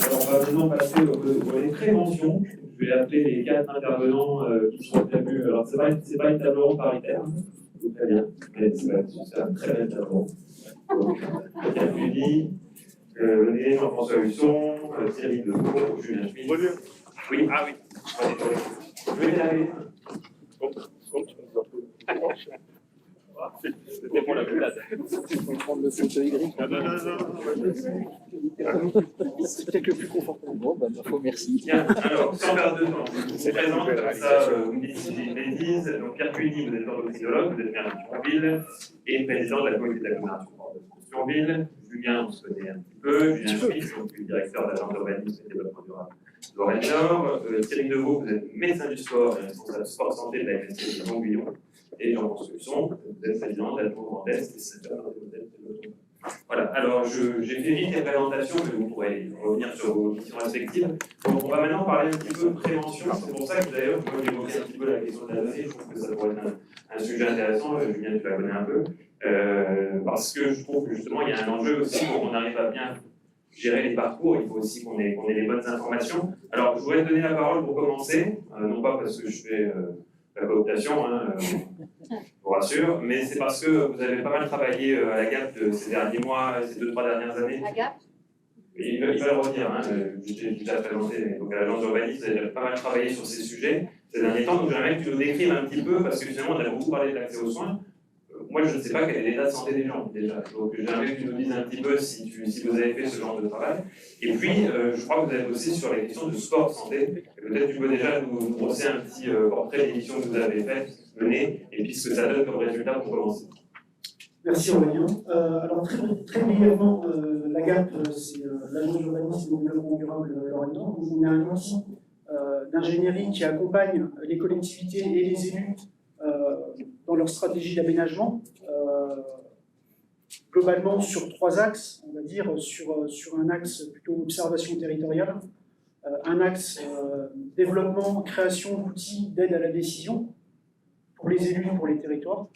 Alors, on va maintenant passer au volet prévention. Je vais appeler les 4 intervenants qui sont prévus. Alors, c'est pas une table ronde paritaire, tout très bien, mais c'est un très bel table ronde. Donc, Pierre René, Jean-François Husson, Thierry Deveau, Julien Schmitt. Oui, ah oui. Je vais t'arriver. C'était pour la boulade. Il faut prendre le fauteuil gris. C'est peut-être le plus confortable. Bon, bah, faut merci. Bien, alors, sans perdre de temps, je vous présente comme ça, vous me dites si j'ai une bêtise. Donc, Pierre Cuny, vous êtes endocrinologue, vous êtes maire de Thionville et président de la comité d'agglomération de Thionville. Julien, on se connaît un petit peu. Julien Schmitt, donc, directeur de l'agence d'urbanisme et développement durable de Lorraine-Nord. Thierry Deveau, vous êtes médecin du sport et responsable sport santé de la MSC de Montguillon. Et Jean-François Husson, vous êtes président de la Tour Grand Est et sénateur de la. Voilà, alors j'ai fait vite les présentations, mais vous pourrez revenir sur vos missions respectives. Donc on va maintenant parler un petit peu de prévention. C'est pour ça que d'ailleurs, moi j'ai évoqué un petit peu la question de la donnée. Je trouve que ça pourrait être un sujet intéressant. Julien, tu la connais un peu. Parce que je trouve que justement, il y a un enjeu aussi pour qu'on arrive à bien gérer les parcours. Il faut aussi qu'on ait les bonnes informations. Alors, je voudrais te donner la parole pour commencer. Non pas parce que je fais la cooptation, je vous rassure, mais c'est parce que vous avez pas mal travaillé à la GAP ces derniers mois, ces 2-3 dernières années. La GAP? Il va le revenir, j'ai déjà présenté, donc à l'agence d'urbanisme, vous avez pas mal travaillé sur ces sujets ces derniers temps, donc j'aimerais que tu nous décrives un petit peu, parce que finalement on a beaucoup parlé de l'accès aux soins. Moi je ne sais pas quel est l'état de santé des gens déjà, donc j'aimerais que tu nous dises un petit peu si vous avez fait ce genre de travail. Et puis je crois que vous avez bossé sur les questions de sport santé. Peut-être tu peux déjà nous brosser un petit portrait des missions que vous avez faites, menées, et puis ce que ça donne comme résultat pour commencer. Merci Aurélien. Alors très brièvement, la GAP, c'est l'agence d'urbanisme et de développement durable Lorraine-Nord. On est un outil d'ingénierie qui accompagne les collectivités et les élus dans leur stratégie d'aménagement, globalement sur 3 axes, on va dire, sur un axe plutôt observation territoriale, un axe développement, création d'outils d'aide à la décision pour les élus, pour les territoires,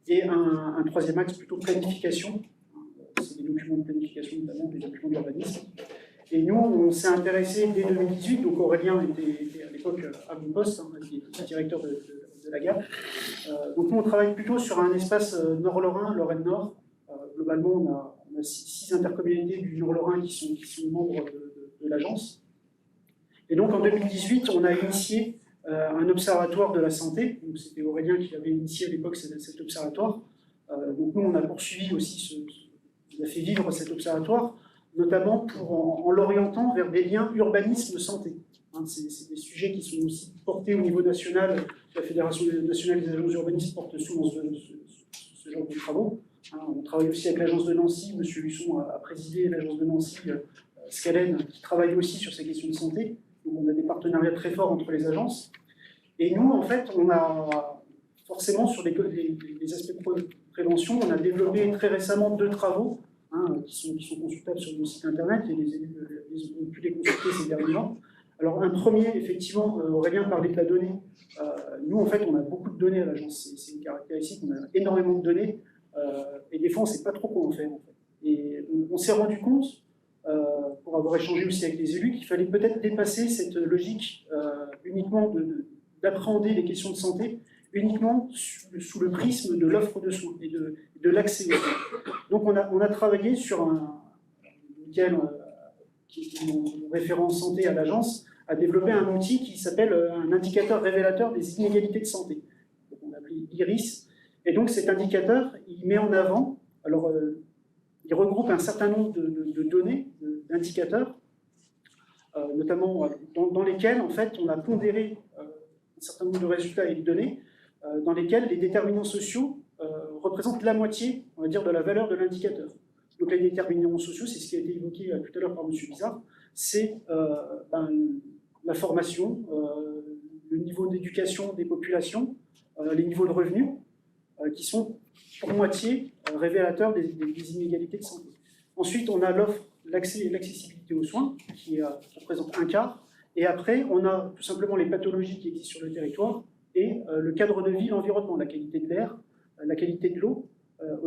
et un 3e axe plutôt planification, c'est des documents de planification notamment, des documents d'urbanisme. Et nous, on s'est intéressé dès 2018, donc Aurélien était à l'époque à mon poste, il était directeur de la GAP. Donc nous, on travaille plutôt sur un espace Nord-Lorrain, Lorraine-Nord. Globalement, on a 6 intercommunalités du Nord-Lorrain qui sont membres de l'agence. Et donc en 2018, on a initié un observatoire de la santé. C'était Aurélien qui avait initié à l'époque cet observatoire. Donc nous, on a poursuivi aussi, on a fait vivre cet observatoire, notamment en l'orientant vers des liens urbanisme-santé. C'est des sujets qui sont aussi portés au niveau national. La Fédération nationale des agences d'urbanisme porte souvent ce genre de travaux. On travaille aussi avec l'agence de Nancy. M. Husson a présidé l'agence de Nancy, Scalen, qui travaille aussi sur ces questions de santé. Donc on a des partenariats très forts entre les agences. Et nous, en fait, on a forcément sur les aspects de prévention, on a développé très récemment 2 travaux qui sont consultables sur nos sites internet, et les élus ont pu les consulter ces derniers temps. Alors un premier, effectivement, Aurélien parlait de la donnée. Nous, en fait, on a beaucoup de données à l'agence, c'est une caractéristique, on a énormément de données, et des fois, on ne sait pas trop quoi en faire. En fait. Et on s'est rendu compte, pour avoir échangé aussi avec les élus, qu'il fallait peut-être dépasser cette logique uniquement d'appréhender les questions de santé, uniquement sous le prisme de l'offre de soins et de l'accès aux soins. Donc on a travaillé sur Mickaël, qui est mon référent santé à l'agence, a développé un outil qui s'appelle un indicateur révélateur des inégalités de santé. Donc on appelé IRIS. Et donc cet indicateur, il met en avant, alors il regroupe un certain nombre de données, d'indicateurs, notamment dans lesquels en fait on a pondéré un certain nombre de résultats et de données, dans lesquels les déterminants sociaux représentent la moitié, on va dire, de la valeur de l'indicateur. Donc les déterminants sociaux, c'est ce qui a été évoqué tout à l'heure par M. Bizarre, c'est la formation, le niveau d'éducation des populations, les niveaux de revenus, qui sont pour moitié révélateurs des inégalités de santé. Ensuite, on a l'offre, l'accès et l'accessibilité aux soins, qui représente un quart, et après, on a tout simplement les pathologies qui existent sur le territoire, et le cadre de vie, l'environnement, la qualité de l'air, la qualité de l'eau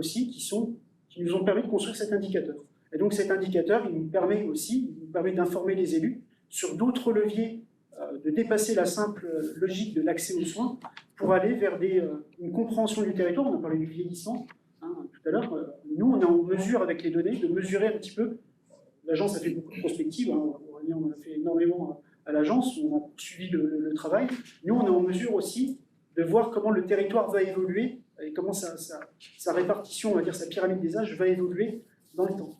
qui nous ont permis de construire cet indicateur. Et donc cet indicateur, il nous permet aussi, il nous permet d'informer les élus sur d'autres leviers, de dépasser la simple logique de l'accès aux soins pour aller vers une compréhension du territoire. On a parlé du vieillissement tout à l'heure. Nous, on est en mesure, avec les données, de mesurer un petit peu. L'agence a fait beaucoup de prospectives. Aurélien, on a fait énormément à l'agence. On a suivi le travail. Nous, on est en mesure aussi de voir comment le territoire va évoluer et comment sa répartition, on va dire sa pyramide des âges, va évoluer dans le temps.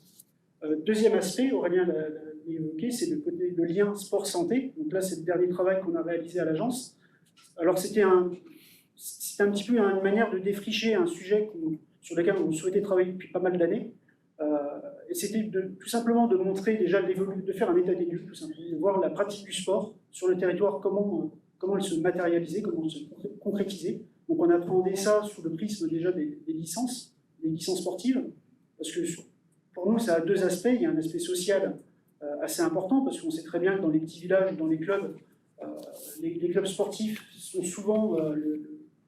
Deuxième aspect, Aurélien l'a évoqué, c'est le lien sport-santé. Donc là, c'est le dernier travail qu'on a réalisé à l'agence. Alors c'était un petit peu une manière de défricher un sujet sur lequel on souhaitait travailler depuis pas mal d'années. Et c'était tout simplement de montrer déjà, de faire un état des lieux, tout simplement, de voir la pratique du sport sur le territoire, comment elle se matérialisait, comment elle se concrétisait. Donc on appréhendait ça sous le prisme déjà des licences sportives, parce que pour nous, ça a deux aspects. Il y a un aspect social assez important, parce qu'on sait très bien que dans les petits villages, dans les clubs, les clubs sportifs sont souvent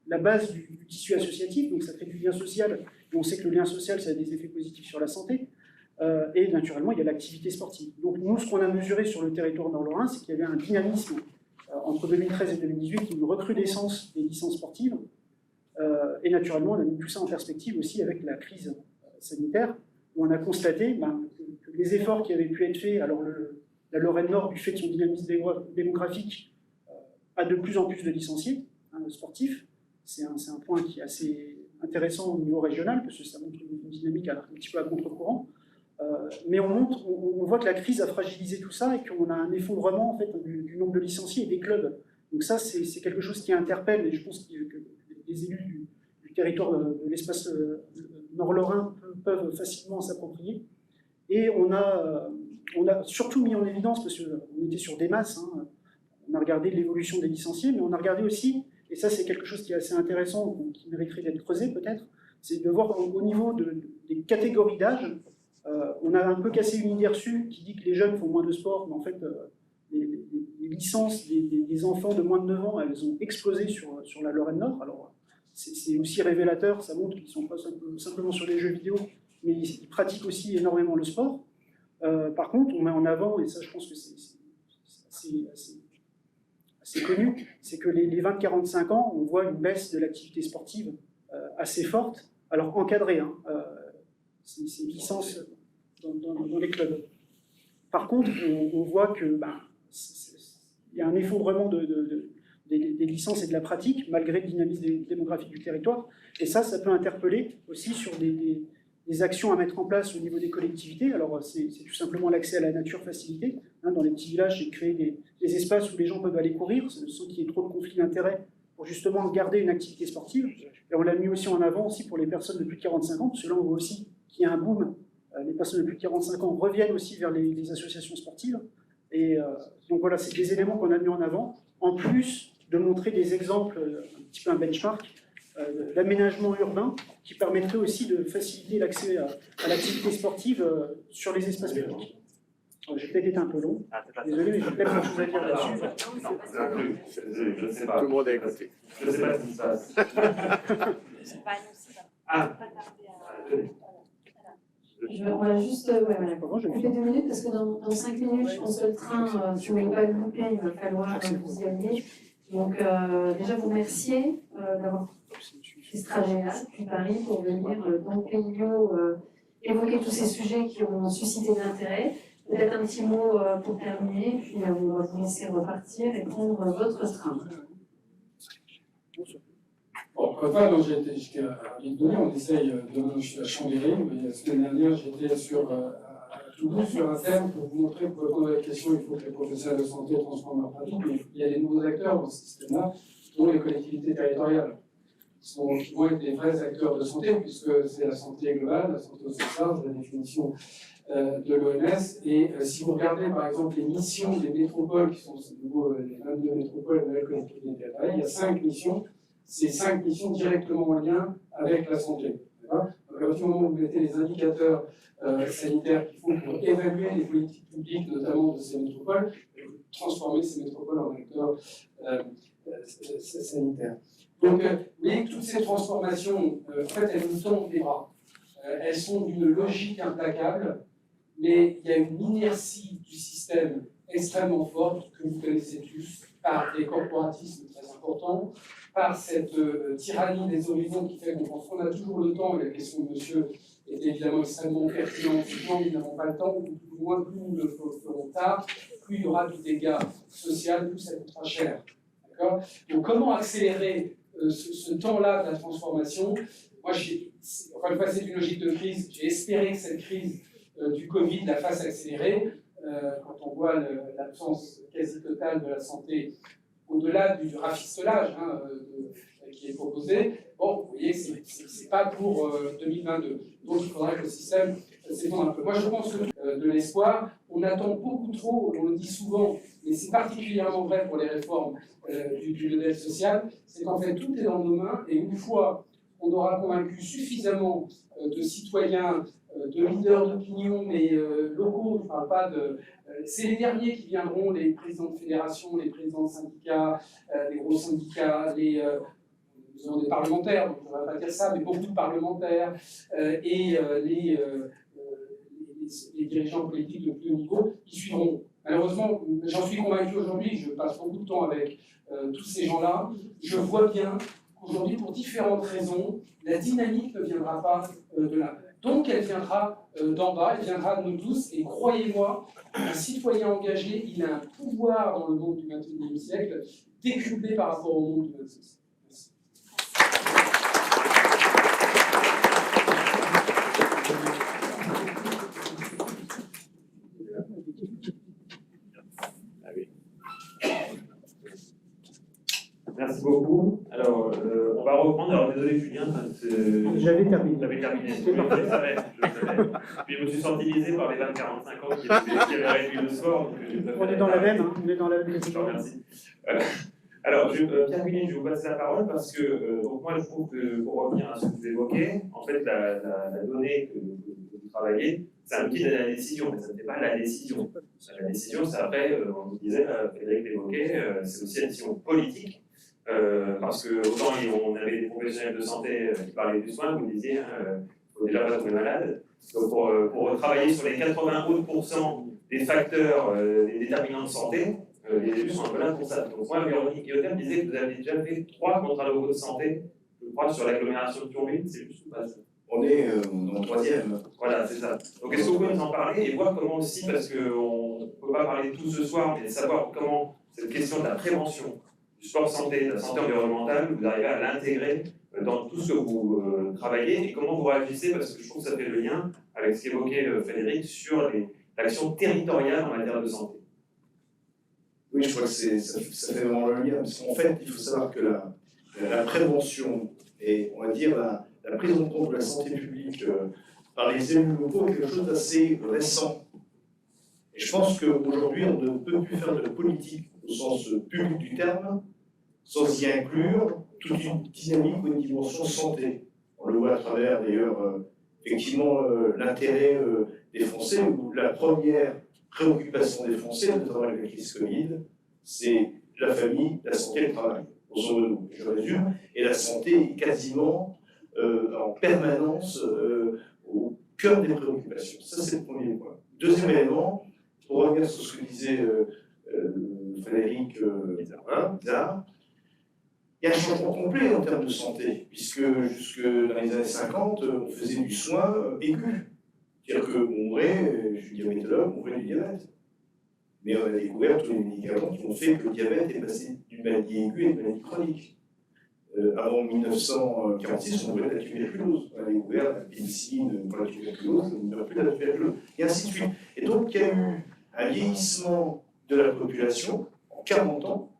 la base du tissu associatif, donc ça crée du lien social, et on sait que le lien social, ça a des effets positifs sur la santé, et naturellement, il y a l'activité sportive. Donc nous, ce qu'on a mesuré sur le territoire nord-lorrain, c'est qu'il y avait un dynamisme entre 2013 et 2018, une recrudescence des licences sportives, et naturellement, on a mis tout ça en perspective aussi avec la crise sanitaire, où on a constaté que les efforts qui avaient pu être faits, alors la Lorraine Nord, du fait de son dynamisme démographique, a de plus en plus de licenciés sportifs. C'est un point qui est assez intéressant au niveau régional, parce que ça montre une dynamique un petit peu à contre-courant. Mais on voit que la crise a fragilisé tout ça et qu'on a un effondrement en fait, du nombre de licenciés et des clubs. Donc ça, c'est quelque chose qui interpelle, et je pense que les élus du territoire de l'espace nord-lorrain peuvent facilement s'approprier. Et on a surtout mis en évidence, parce qu'on était sur des masses, on a regardé l'évolution des licenciés, mais on a regardé aussi, et ça c'est quelque chose qui est assez intéressant, qui mériterait d'être creusé peut-être, c'est de voir au niveau des catégories d'âge. On a un peu cassé une idée reçue qui dit que les jeunes font moins de sport, mais en fait, les licences des enfants de moins de 9 ans, elles ont explosé sur la Lorraine Nord. Alors, c'est aussi révélateur, ça montre qu'ils ne sont pas simplement sur les jeux vidéo, mais ils pratiquent aussi énormément le sport. Par contre, on met en avant, et ça je pense que c'est assez connu, c'est que les 20-45 ans, on voit une baisse de l'activité sportive assez forte, alors encadrée, ces licences dans les clubs. Par contre, on voit que il y a un effondrement des licences et de la pratique, malgré le dynamisme démographique du territoire, et ça peut interpeller aussi sur des actions à mettre en place au niveau des collectivités. Alors, c'est tout simplement l'accès à la nature facilité. Dans les petits villages, c'est de créer des espaces où les gens peuvent aller courir, sans qu'il y ait trop de conflits d'intérêts, pour justement garder une activité sportive. Et on l'a mis aussi en avant aussi pour les personnes de plus de 45 ans, parce que là, on voit aussi qu'il y a un boom. Les personnes de plus de 45 ans reviennent aussi vers les associations sportives. Et donc voilà, c'est des éléments qu'on a mis en avant, en plus de montrer des exemples, un petit peu un benchmark, d'aménagement urbain qui permettrait aussi de faciliter l'accès à l'activité sportive sur les espaces publics. J'ai peut-être été un peu long, désolé, mais j'ai peut-être quelque chose à dire là-dessus. Désolé, je ne sais pas. Tout le monde a écouté. Je ne sais pas ce qui se passe. Ah, On va juste couper 2 minutes parce que dans 5 minutes, je pense que le train, si on ne veut pas le louper, il va falloir vous y aller. Donc déjà vous remercier d'avoir fait ce trajet-là depuis Paris pour venir dans le pays évoquer tous ces sujets qui ont suscité de l'intérêt. Peut-être un petit mot pour terminer, puis on va vous laisser repartir et prendre votre train. Bon, enfin, donc j'étais à Lille-Donner, on essaye, demain je suis à Chambéry, mais la semaine dernière j'étais à Toulouse sur un thème pour vous montrer que pour répondre à la question, il faut que les professionnels de santé transforment leur pratique, mais il y a des nouveaux acteurs dans ce système-là, dont les collectivités territoriales, qui vont être des vrais acteurs de santé, puisque c'est la santé globale, la santé au sens large, la définition de l'OMS. Et si vous regardez par exemple les missions des métropoles, qui sont les 22 métropoles de la collectivité territoriale, il y a 5 missions. Ces 5 missions directement en lien avec la santé. Donc, à partir du moment où vous mettez les indicateurs sanitaires qu'il faut pour évaluer les politiques publiques, notamment de ces métropoles, et vous transformez ces métropoles en acteurs sanitaires. Donc, vous voyez que toutes ces transformations, en fait, elles nous tendent les bras. Elles sont d'une logique implacable, mais il y a une inertie du système extrêmement forte que vous connaissez tous, par des corporatismes très importants, par cette tyrannie des horizons qui fait qu'on pense qu'on a toujours le temps, et la question de monsieur est évidemment extrêmement pertinente, non, nous n'avons pas le temps, ou du moins plus nous le ferons tard, plus il y aura du dégât social, plus ça coûtera cher. D'accord ? Donc comment accélérer ce temps-là de la transformation ? Moi, encore une fois, c'est une logique de crise. J'ai espéré que cette crise du Covid la fasse accélérer. Quand on voit l'absence quasi totale de la santé, au-delà du rafistolage qui est proposé, bon, vous voyez que ce n'est pas pour 2022. Donc il faudra que le système s'effondre un peu. Moi, je pense que de l'espoir, on attend beaucoup trop, on le dit souvent, mais c'est particulièrement vrai pour les réformes du modèle social, c'est qu'en fait, tout est dans nos mains, et une fois on aura convaincu suffisamment de citoyens, de leaders d'opinion, mais locaux, je ne parle pas de... c'est les derniers qui viendront, les présidents de fédération, les présidents de syndicats, les gros syndicats, nous avons des parlementaires, donc on ne va pas dire ça, mais beaucoup de parlementaires, et les dirigeants politiques de plus haut niveau, qui suivront. Malheureusement, j'en suis convaincu aujourd'hui, je passe beaucoup de temps avec tous ces gens-là, je vois bien qu'aujourd'hui, pour différentes raisons, la dynamique ne viendra pas de là. Donc elle viendra d'en bas, elle viendra de nous tous, et croyez-moi, un citoyen engagé, il a un pouvoir dans le monde du XXIe siècle, décuplé par rapport au monde du XXe siècle. Merci beaucoup. Alors, on va reprendre. Alors, désolé Julien, J'avais terminé. J'avais terminé. Oui, je le savais. Puis je me suis senti lésé par les 20-45 ans qui avaient réduit le sport. On est dans la même, on est dans la même. Je te remercie. Alors, Pierre Guillet, je vais vous passer la parole parce que, donc moi, je trouve que, pour revenir à ce que vous évoquez, en fait, la donnée que vous travaillez, c'est un outil de la décision, mais ça ne fait pas la décision. La décision, c'est après, on vous disait, Frédéric l'évoquait, c'est aussi la décision politique. Parce que autant on avait des professionnels de santé qui parlaient du soin, vous disiez, il faut déjà pas tomber malade. Donc pour travailler sur les 80% des facteurs, des déterminants de santé, les élus sont un peu là pour ça. Donc moi, Véronique Guillotin disait que vous avez déjà fait 3 contrats locaux de santé, je crois, sur l'agglomération de Thionville, c'est juste ou pas ça? On est dans le 3e. Voilà, c'est ça. Donc est-ce que vous pouvez nous en parler et voir comment aussi, parce qu'on ne peut pas parler de tout ce soir, mais savoir comment cette question de la prévention, du sport santé, de la santé environnementale, vous arrivez à l'intégrer dans tout ce que vous travaillez et comment vous réagissez, parce que je trouve que ça fait le lien avec ce qu'évoquait Frédéric sur l'action territoriale en matière de santé. Oui, je crois que ça fait vraiment le lien, parce qu'en fait, il faut savoir que la prévention et, on va dire, la prise en compte de la santé publique par les élus locaux est quelque chose d'assez récent. Et je pense qu'aujourd'hui, on ne peut plus faire de la politique au sens public du terme sans y inclure toute une dynamique ou une dimension santé. On le voit à travers, d'ailleurs, effectivement, l'intérêt des Français, ou la première préoccupation des Français, notamment avec la crise Covid, c'est la famille, la santé et le travail. Je résume, et la santé est quasiment en permanence au cœur des préoccupations. Ça, c'est le premier point. Deuxième élément, pour revenir sur ce que disait Frédéric Bizarre, il y a un changement complet en termes de santé, puisque jusque dans les années 50, on faisait du soin aigu. C'est-à-dire qu'on mourait, je suis diabétologue, on mourait du diabète. Mais on a découvert tous les médicaments qui ont fait que le diabète est passé d'une maladie aiguë à une maladie chronique. Avant 1946, on mourait de la tuberculose. On a découvert la pénicilline pour la tuberculose, on ne meurt plus de la tuberculose, et ainsi de suite. Et donc, il y a eu un vieillissement de la population en 40 ans,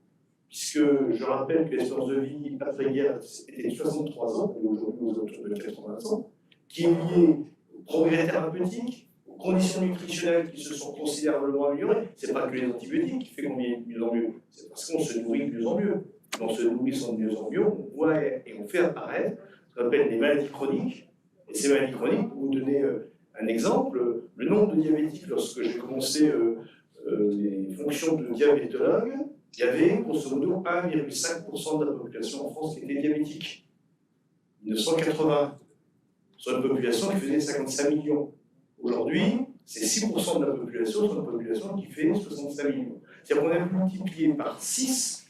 puisque je rappelle que l'espérance de vie après-guerre était de 63 ans, et aujourd'hui nous sommes autour de 80 ans, qui est liée au progrès thérapeutique, aux conditions nutritionnelles qui se sont considérablement améliorées. Ce n'est pas que les antibiotiques qui font qu'on vieillit de mieux en mieux, c'est parce qu'on se nourrit de mieux en mieux. En se nourrissant de mieux en mieux, on voit et on fait apparaître ce qu'on appelle des maladies chroniques. Et ces maladies chroniques, pour vous donner un exemple, le nombre de diabétiques, lorsque j'ai commencé les fonctions de diabétologue, il y avait grosso modo 1,5% de la population en France qui était diabétique. 1980, sur une population qui faisait 55 millions. Aujourd'hui, c'est 6% de la population, sur une population qui fait 65 millions. C'est-à-dire qu'on a multiplié par 6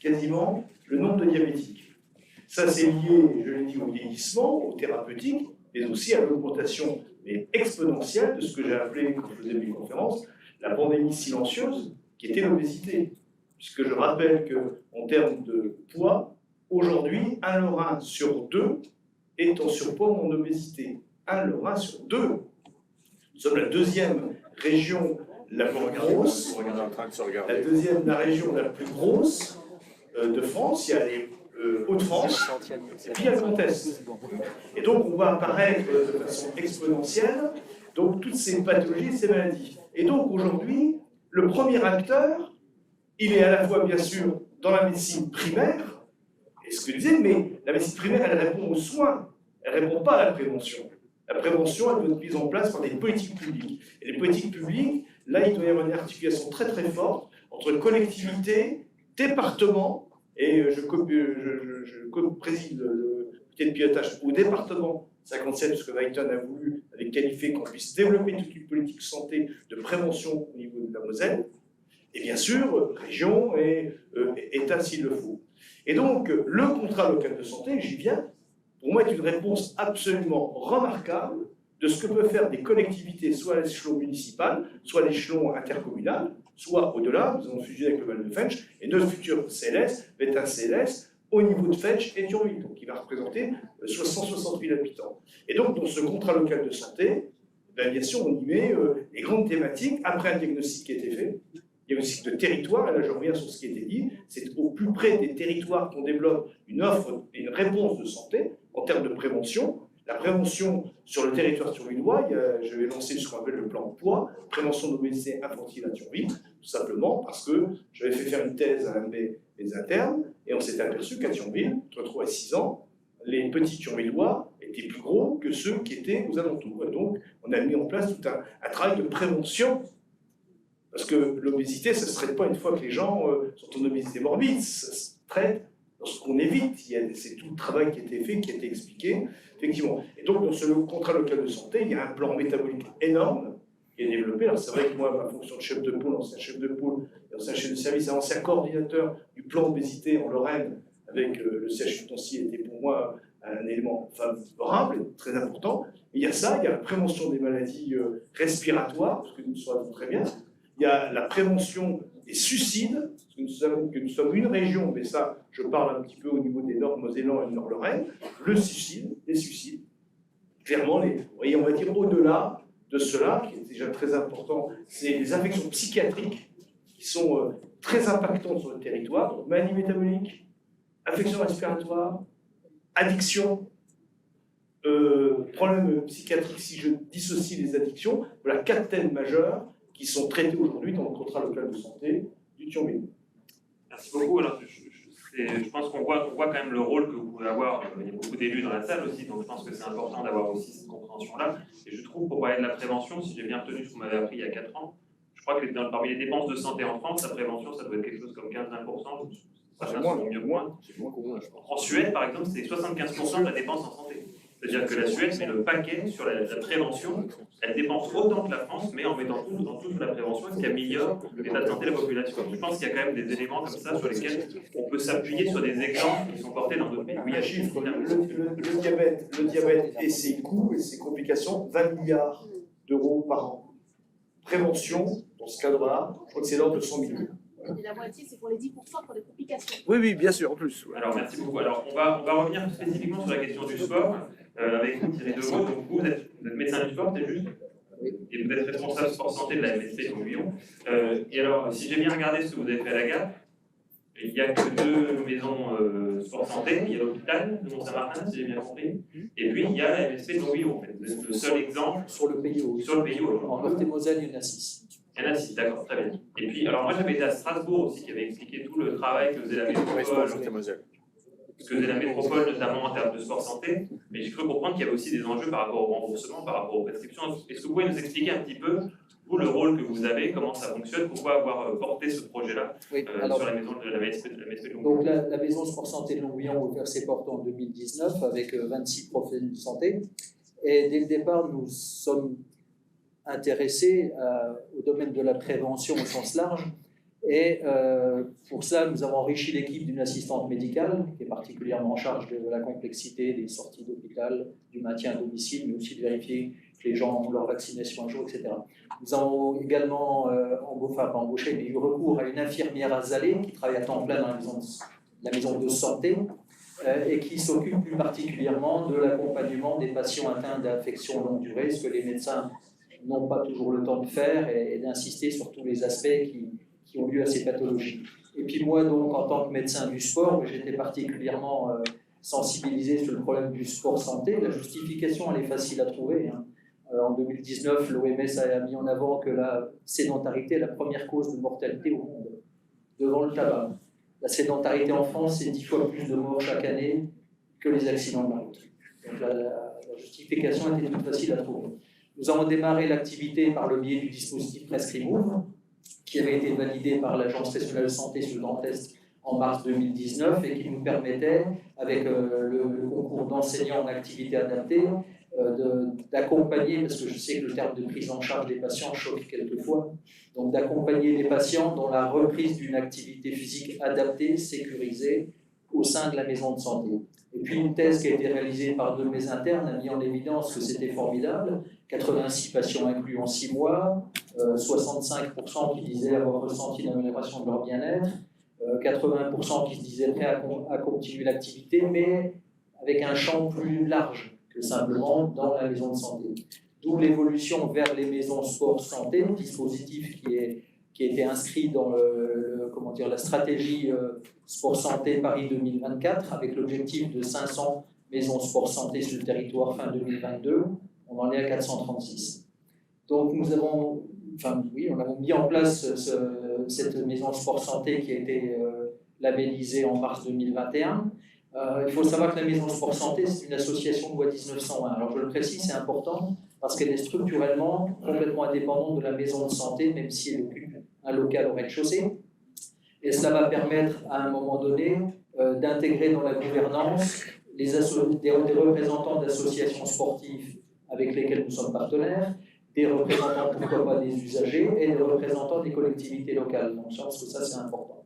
quasiment le nombre de diabétiques. Ça, c'est lié, je l'ai dit, au vieillissement, au thérapeutique, mais aussi à l'augmentation exponentielle de ce que j'ai appelé, quand je faisais mes conférences, la pandémie silencieuse, qui était l'obésité. Puisque je rappelle qu'en termes de poids, aujourd'hui, 1 Lorrain sur 2 est en surpoids ou en obésité. 1 Lorrain sur 2. Nous sommes la deuxième région la plus grosse, la région la plus grosse de France. Il y a les Hauts-de-France, et puis il y a le Grand Est. Et donc on va apparaître de façon exponentielle, donc toutes ces pathologies, ces maladies. Et donc aujourd'hui, le premier acteur, il est à la fois bien sûr dans la médecine primaire, et ce que je disais, mais la médecine primaire, elle répond aux soins, elle ne répond pas à la prévention. La prévention, elle doit être mise en place par des politiques publiques. Et les politiques publiques, là, il doit y avoir une articulation très très forte entre collectivités, départements, et je co-préside le comité de pilotage au département 57, ce que Weilton a voulu, avec qualifié qu'on puisse développer toute une politique santé de prévention au niveau de la Moselle, et bien sûr, région et État s'il le faut. Et donc, le contrat local de santé, j'y viens, pour moi, est une réponse absolument remarquable de ce que peuvent faire des collectivités, soit à l'échelon municipal, soit à l'échelon intercommunal, soit au-delà. Nous avons fusionné avec le Val de Fench, et notre futur CLS va être un CLS au niveau de Fench et Thionville, donc qui va représenter 160 000 habitants. Et donc, dans ce contrat local de santé, bien sûr, on y met les grandes thématiques, après un diagnostic qui a été fait, diagnostic de territoire, et là je reviens sur ce qui a été dit, c'est au plus près des territoires qu'on développe une offre et une réponse de santé en termes de prévention. La prévention sur le territoire thionvillois, je vais lancer ce qu'on appelle le plan poids, prévention d'obésité infantile à Thionville, tout simplement parce que j'avais fait faire une thèse à l'un des internes, et on s'est aperçu qu'à Thionville, entre 3 et 6 ans, les petits Thionvillois étaient plus gros que ceux qui étaient aux alentours. Et donc, on a mis en place tout un travail de prévention. Parce que l'obésité, ça ne se traite pas une fois que les gens sont en obésité morbide, ça se traite lorsqu'on évite. C'est tout le travail qui a été fait, qui a été expliqué, effectivement. Et donc, dans ce contrat local de santé, il y a un plan métabolique énorme qui est développé. Alors, c'est vrai que moi, ma fonction de chef de pôle, ancien chef de pôle, ancien chef de service, ancien coordinateur du plan obésité en Lorraine, avec le CHU de Toncy, était pour moi un élément favorable et très important. Mais il y a ça, il y a la prévention des maladies respiratoires, parce que nous le savons très bien. Il y a la prévention des suicides, parce que nous savons que nous sommes une région, mais ça, je parle un petit peu au niveau des Nord-Mosellan et du Nord-Lorraine, le suicide, les suicides. Clairement, vous voyez, on va dire au-delà de cela, qui est déjà très important, c'est les affections psychiatriques qui sont très impactantes sur le territoire, donc maladie métabolique, affections respiratoires, addiction, problèmes psychiatriques, si je dissocie les addictions, voilà 4 thèmes majeurs qui sont traités aujourd'hui dans le contrat local de santé du Thionville. Merci beaucoup. Alors, je pense qu'on voit quand même le rôle que vous pouvez avoir. Il y a beaucoup d'élus dans la salle aussi, donc je pense que c'est important d'avoir aussi cette compréhension-là. Et je trouve, pour parler de la prévention, si j'ai bien retenu ce que vous m'avez appris il y a 4 ans, je crois que parmi les dépenses de santé en France, la prévention, ça doit être quelque chose comme 15-20%. Ça moins, mieux moins. En Suède, par exemple, c'est 75% de la dépense en santé. C'est-à-dire que la Suède met le paquet sur la prévention. Elle dépense autant que la France, mais en mettant tout sur la prévention, ce qui améliore l'état de santé de la population. Je pense qu'il y a quand même des éléments comme ça sur lesquels on peut s'appuyer sur des exemples qui sont portés dans d'autres pays. Oui, il y a chiffres. Le diabète et ses coûts et ses complications, 20 milliards d'euros par an. Prévention, dans ce cadre-là, je crois que c'est l'ordre de 100 millions. Et la moitié, c'est pour les 10% pour les complications. Oui, bien sûr, en plus. Ouais. Alors, merci beaucoup. Alors, on va revenir spécifiquement sur la question du sport, avec vous, Thierry Deveau. Donc, vous êtes médecin du sport, c'est juste? Et vous êtes responsable sport santé de la MSP de Lyon. Et alors, si j'ai bien regardé ce que vous avez fait à la Gap, il n'y a que 2 maisons sport santé. Il y a l'hôpital de Mont-Saint-Martin, si j'ai bien compris. Et puis, il y a la MSP de Lyon, en fait. Le seul exemple sur le PIO. Sur le PIO. En Meurthe-et-Moselle, il y en a 6. Il y en a 6, d'accord, très bien. Et puis, alors moi j'avais été à Strasbourg aussi, qui avait expliqué tout le travail que faisait la métropole. Ce que faisait la métropole, notamment en termes de sport santé. Mais j'ai cru comprendre qu'il y avait aussi des enjeux par rapport au remboursement, par rapport aux prescriptions. Est-ce que vous pouvez nous expliquer un petit peu, vous, le rôle que vous avez, comment ça fonctionne, pourquoi avoir porté ce projet-là sur la maison de la MSP de Longuillon? Donc la maison sport santé de Longuillon a ouvert ses portes en 2019 avec 26 professionnels de santé. Et dès le départ, nous sommes intéressés au domaine de la prévention au sens large. Et pour ça, nous avons enrichi l'équipe d'une assistante médicale qui est particulièrement en charge de la complexité des sorties d'hôpital, du maintien à domicile, mais aussi de vérifier que les gens ont leur vaccination à jour, etc. Nous avons également embauché, mais eu recours à une infirmière azalée qui travaille à temps plein dans la maison de santé et qui s'occupe plus particulièrement de l'accompagnement des patients atteints d'infections longue durée, ce que les médecins n'ont pas toujours le temps de faire, et d'insister sur tous les aspects qui ont lieu à ces pathologies. Et puis moi, donc, en tant que médecin du sport, j'étais particulièrement sensibilisé sur le problème du sport-santé. La justification, elle est facile à trouver, hein. En 2019, l'OMS a mis en avant que la sédentarité est la première cause de mortalité au monde, devant le tabac. La sédentarité en France, c'est 10 fois plus de morts chaque année que les accidents de la route. Donc la justification était toute facile à trouver. Nous avons démarré l'activité par le biais du dispositif Prescrimove, qui avait été validé par l'Agence nationale de santé sur le Grand Est en mars 2019 et qui nous permettait, avec le concours d'enseignants en activité adaptée, d'accompagner, parce que je sais que le terme de prise en charge des patients choque quelquefois, donc d'accompagner les patients dans la reprise d'une activité physique adaptée, sécurisée, au sein de la maison de santé. Et puis une thèse qui a été réalisée par 2 de mes internes a mis en évidence que c'était formidable, 86 patients inclus en 6 mois, 65% qui disaient avoir ressenti une amélioration de leur bien-être, 80% qui se disaient prêts à continuer l'activité, mais avec un champ plus large que simplement dans la maison de santé. D'où l'évolution vers les maisons sport-santé, dispositif qui a été inscrit dans la stratégie sport-santé Paris 2024, avec l'objectif de 500 maisons sport-santé sur le territoire fin 2022. On en est à 436. Donc nous avons, on a mis en place cette maison sport-santé qui a été labellisée en mars 2021. Il faut savoir que la maison sport santé, c'est une association de loi 1901. Alors je le précise, c'est important parce qu'elle est structurellement complètement indépendante de la maison de santé, même si elle occupe un local au rez-de-chaussée. Et cela va permettre à un moment donné d'intégrer dans la gouvernance des représentants d'associations sportives avec lesquelles nous sommes partenaires, des représentants, pourquoi pas, des usagers et des représentants des collectivités locales. Donc je pense que ça, c'est important.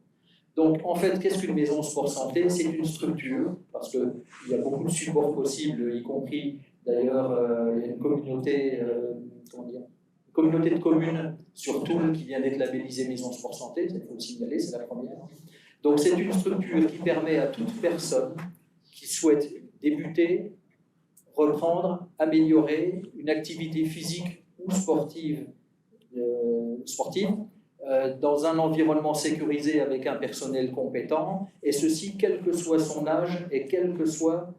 Donc, en fait, qu'est-ce qu'une maison sport santé? C'est une structure, parce qu'il y a beaucoup de supports possibles, y compris, d'ailleurs, il y a une communauté, communauté de communes sur Toul qui vient d'être labellisée maison sport santé, il faut le signaler, c'est la première. Donc, c'est une structure qui permet à toute personne qui souhaite débuter, reprendre, améliorer une activité physique ou sportive, dans un environnement sécurisé avec un personnel compétent, et ceci quel que soit son âge et quelle que soit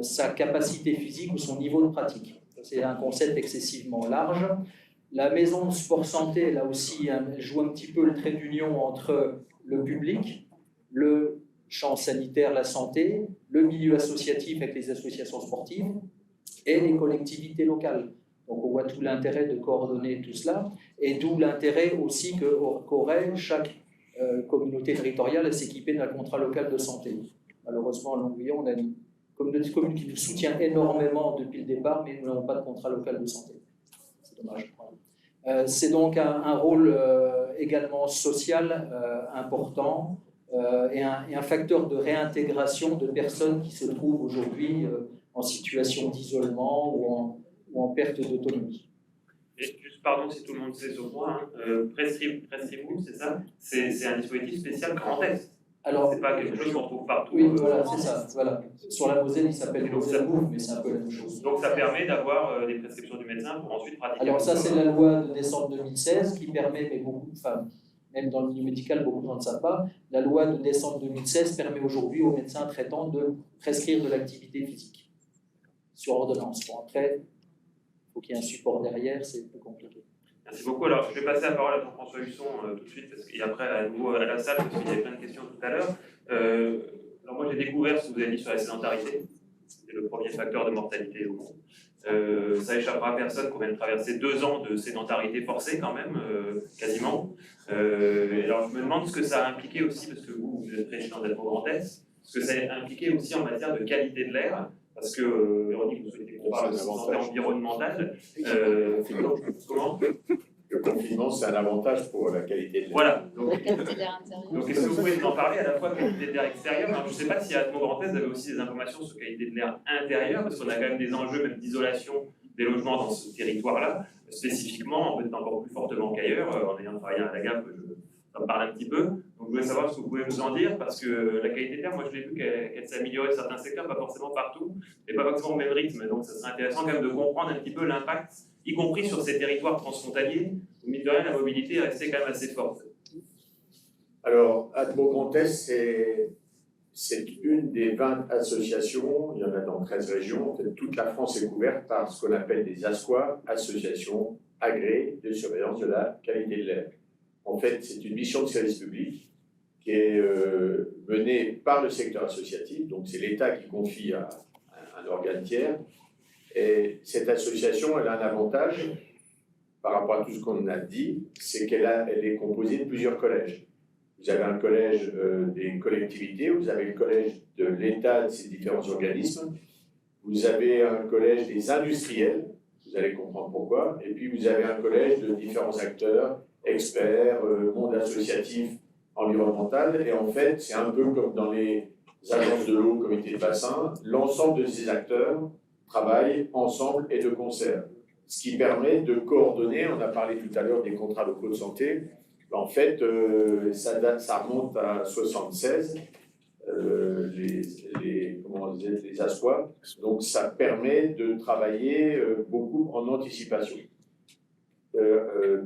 sa capacité physique ou son niveau de pratique. C'est un concept excessivement large. La maison de sport santé, là aussi, joue un petit peu le trait d'union entre le public, le champ sanitaire, la santé, le milieu associatif avec les associations sportives et les collectivités locales. Donc on voit tout l'intérêt de coordonner tout cela, et d'où l'intérêt aussi qu'aurait chaque communauté territoriale à s'équiper d'un contrat local de santé. Malheureusement, à Longuillon, on a une communauté de communes qui nous soutient énormément depuis le départ, mais nous n'avons pas de contrat local de santé. C'est dommage. C'est donc un rôle également social important et un facteur de réintégration de personnes qui se trouvent aujourd'hui en situation d'isolement ou en perte d'autonomie. Et juste, pardon si tout le monde sait ce point, Prescrimove, c'est ça? C'est un dispositif spécial Grand Est. Alors, c'est pas quelque chose qu'on trouve partout. Oui, voilà, c'est ça. Voilà. Sur la Moselle, il s'appelle Moselle Move, mais c'est un peu la même chose. Donc ça permet d'avoir des prescriptions du médecin pour ensuite pratiquer. Alors ça, c'est la loi de décembre 2016 qui permet, mais beaucoup de femmes, même dans le milieu médical, beaucoup de gens ne savent pas, la loi de décembre 2016 permet aujourd'hui aux médecins traitants de prescrire de l'activité physique sur ordonnance. Bon, après, il faut qu'il y ait un support derrière, c'est plus compliqué. Merci beaucoup. Alors, je vais passer la parole à Jean-François Husson tout de suite, et après à nouveau à la salle, parce qu'il y avait plein de questions tout à l'heure. Alors moi, j'ai découvert ce que vous avez dit sur la sédentarité. C'est le premier facteur de mortalité au monde. Ça échappera à personne qu'on vient de traverser 2 ans de sédentarité forcée quand même, quasiment. Alors, je me demande ce que ça a impliqué aussi, parce que vous êtes président d'être au Grand Est, ce que ça a impliqué aussi en matière de qualité de l'air. parce que Véronique, vous souhaitez qu'on parle de santé environnementale. Comment? Le confinement, c'est un avantage pour la qualité de l'air. Voilà. La qualité de l'air intérieur. Donc, est-ce que vous pouvez nous en parler à la fois qualité de l'air extérieur? Alors, je ne sais pas si à Atmo Grand Est, vous avez aussi des informations sur qualité de l'air intérieur, parce qu'on a quand même des enjeux même d'isolation des logements dans ce territoire-là, spécifiquement, peut-être encore plus fortement qu'ailleurs, en ayant travaillé à la GAP, ça me parle un petit peu. Donc, je voulais savoir ce que vous pouvez nous en dire, parce que la qualité de l'air, moi, je l'ai vu qu'elle s'est améliorée dans certains secteurs, pas forcément partout, et pas forcément au même rythme. Donc, ça serait intéressant quand même de comprendre un petit peu l'impact, y compris sur ces territoires transfrontaliers, où, mine de rien, la mobilité est restée quand même assez forte. Alors, Atmo Grand Est, c'est une des 20 associations, il y en a dans 13 régions, en fait, toute la France est couverte par ce qu'on appelle des ASQA, associations agréées de surveillance de la qualité de l'air. En fait, c'est une mission de service public qui est menée par le secteur associatif, donc c'est l'État qui confie à un organe tiers. Et cette association, elle a un avantage par rapport à tout ce qu'on a dit, c'est qu'elle est composée de plusieurs collèges. Vous avez un collège des collectivités, vous avez le collège de l'État, de ses différents organismes, vous avez un collège des industriels, vous allez comprendre pourquoi, et puis vous avez un collège de différents acteurs, experts, monde associatif, environnemental, et en fait, c'est un peu comme dans les agences de l'eau, comités de bassin, l'ensemble de ces acteurs travaillent ensemble et de concert. Ce qui permet de coordonner, on a parlé tout à l'heure des contrats locaux de santé, en fait, ça remonte à 1976, les ASQA, donc ça permet de travailler beaucoup en anticipation.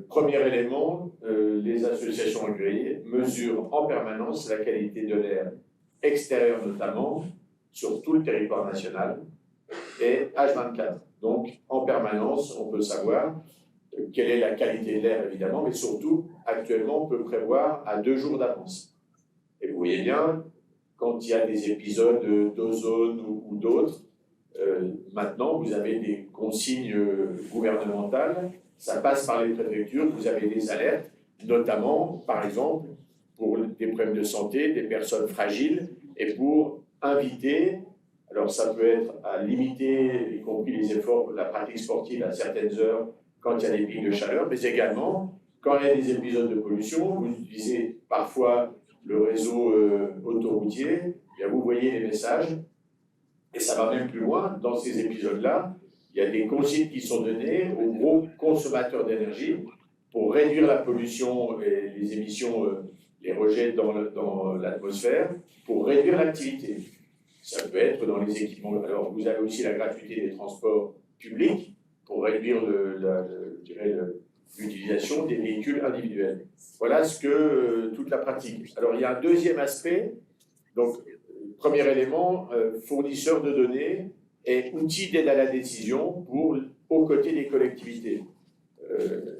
Premier élément, les associations agréées mesurent en permanence la qualité de l'air extérieur notamment, sur tout le territoire national, et H24. Donc, en permanence, on peut savoir quelle est la qualité de l'air, évidemment, mais surtout, actuellement, on peut prévoir à 2 jours d'avance. Et vous voyez bien, quand il y a des épisodes d'ozone ou d'autres, maintenant, vous avez des consignes gouvernementales, ça passe par les préfectures, vous avez des alertes, notamment, par exemple, pour des problèmes de santé, des personnes fragiles, et pour inviter, alors ça peut être à limiter, y compris les efforts, la pratique sportive à certaines heures, quand il y a des pics de chaleur, mais également quand il y a des épisodes de pollution, vous utilisez parfois le réseau autoroutier, et bien vous voyez les messages, et ça va même plus loin, dans ces épisodes-là, il y a des consignes qui sont données aux gros consommateurs d'énergie pour réduire la pollution et les émissions, les rejets dans l'atmosphère, pour réduire l'activité. Ça peut être dans les équipements. Alors vous avez aussi la gratuité des transports publics, pour réduire l'utilisation des véhicules individuels. Voilà ce que toute la pratique. Alors il y a un deuxième aspect, donc premier élément, fournisseur de données et outils d'aide à la décision aux côtés des collectivités.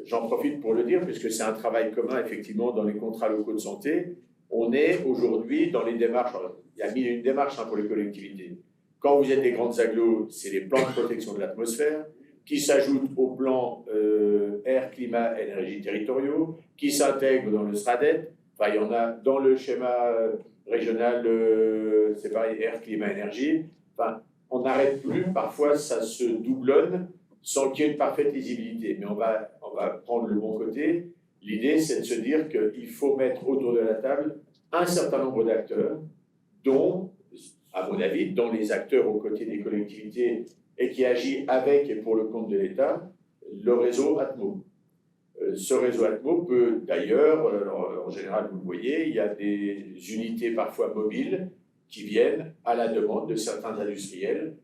J'en profite pour le dire, puisque c'est un travail commun effectivement dans les contrats locaux de santé. On est aujourd'hui dans les démarches, il y a 1001 démarches pour les collectivités. Quand vous êtes des grandes agglos, c'est les plans de protection de l'atmosphère, qui s'ajoutent aux plans air, climat, énergie territoriaux, qui s'intègrent dans le SRADET. Enfin, il y en a dans le schéma régional, c'est pareil, air, climat, énergie. Enfin, on n'arrête plus, parfois ça se doublonne sans qu'il y ait une parfaite lisibilité. Mais on va prendre le bon côté. L'idée, c'est de se dire qu'il faut mettre autour de la table un certain nombre d'acteurs, dont, à mon avis, dont les acteurs aux côtés des collectivités et qui agit avec et pour le compte de l'État, le réseau Atmo. Ce réseau Atmo peut d'ailleurs, en général vous le voyez, il y a des unités parfois mobiles qui viennent à la demande de certains industriels,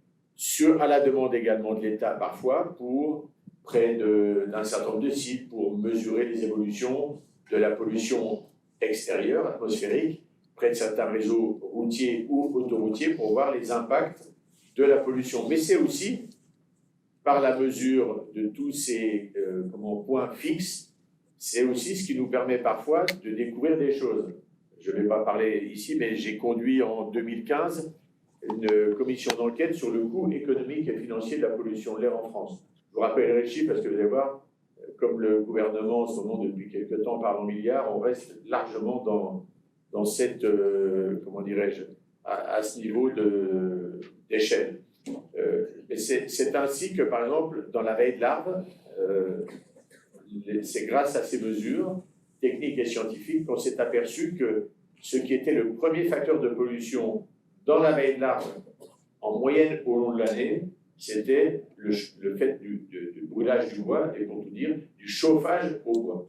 à la demande également de l'État parfois, pour près d'un certain nombre de sites, pour mesurer les évolutions de la pollution extérieure, atmosphérique, près de certains réseaux routiers ou autoroutiers, pour voir les impacts de la pollution. Mais c'est aussi, par la mesure de tous ces points fixes, c'est aussi ce qui nous permet parfois de découvrir des choses. Je ne vais pas parler ici, mais j'ai conduit en 2015 une commission d'enquête sur le coût économique et financier de la pollution de l'air en France. Je vous rappellerai le chiffre parce que vous allez voir, comme le gouvernement en ce moment depuis quelques temps parle en milliards, on reste largement dans cette, à ce niveau d'échelle. Et c'est ainsi que, par exemple, dans la veille de l'arbre, c'est grâce à ces mesures techniques et scientifiques qu'on s'est aperçu que ce qui était le premier facteur de pollution dans la veille de l'arbre, en moyenne au long de l'année, c'était le fait du brûlage du bois et, pour tout dire, du chauffage au bois.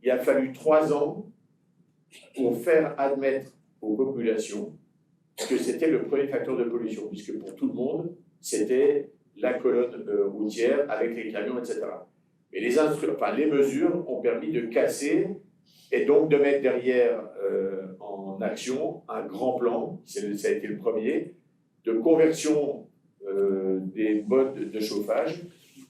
Il a fallu 3 ans pour faire admettre aux populations que c'était le premier facteur de pollution, puisque pour tout le monde, c'était la colonne routière avec les camions, etc. Mais les mesures ont permis de casser et donc de mettre derrière en action un grand plan, ça a été le premier, de conversion des modes de chauffage,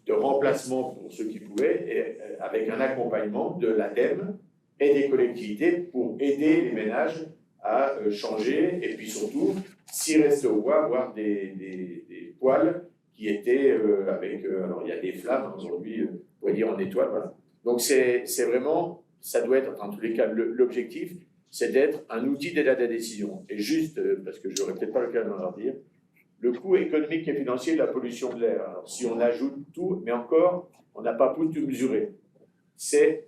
de remplacement pour ceux qui pouvaient, et avec un accompagnement de l'ADEME et des collectivités pour aider les ménages à changer, et puis surtout, s'il restait au bois, avoir des poêles qui étaient avec... alors il y a des flammes aujourd'hui, vous voyez, en étoile, voilà. Donc c'est vraiment, ça doit être, en tous les cas, l'objectif, c'est d'être un outil d'aide à la décision. Et juste, parce que je n'aurai peut-être pas l'occasion d'en dire, le coût économique et financier de la pollution de l'air, alors si on ajoute tout, mais encore, on n'a pas pu tout mesurer, c'est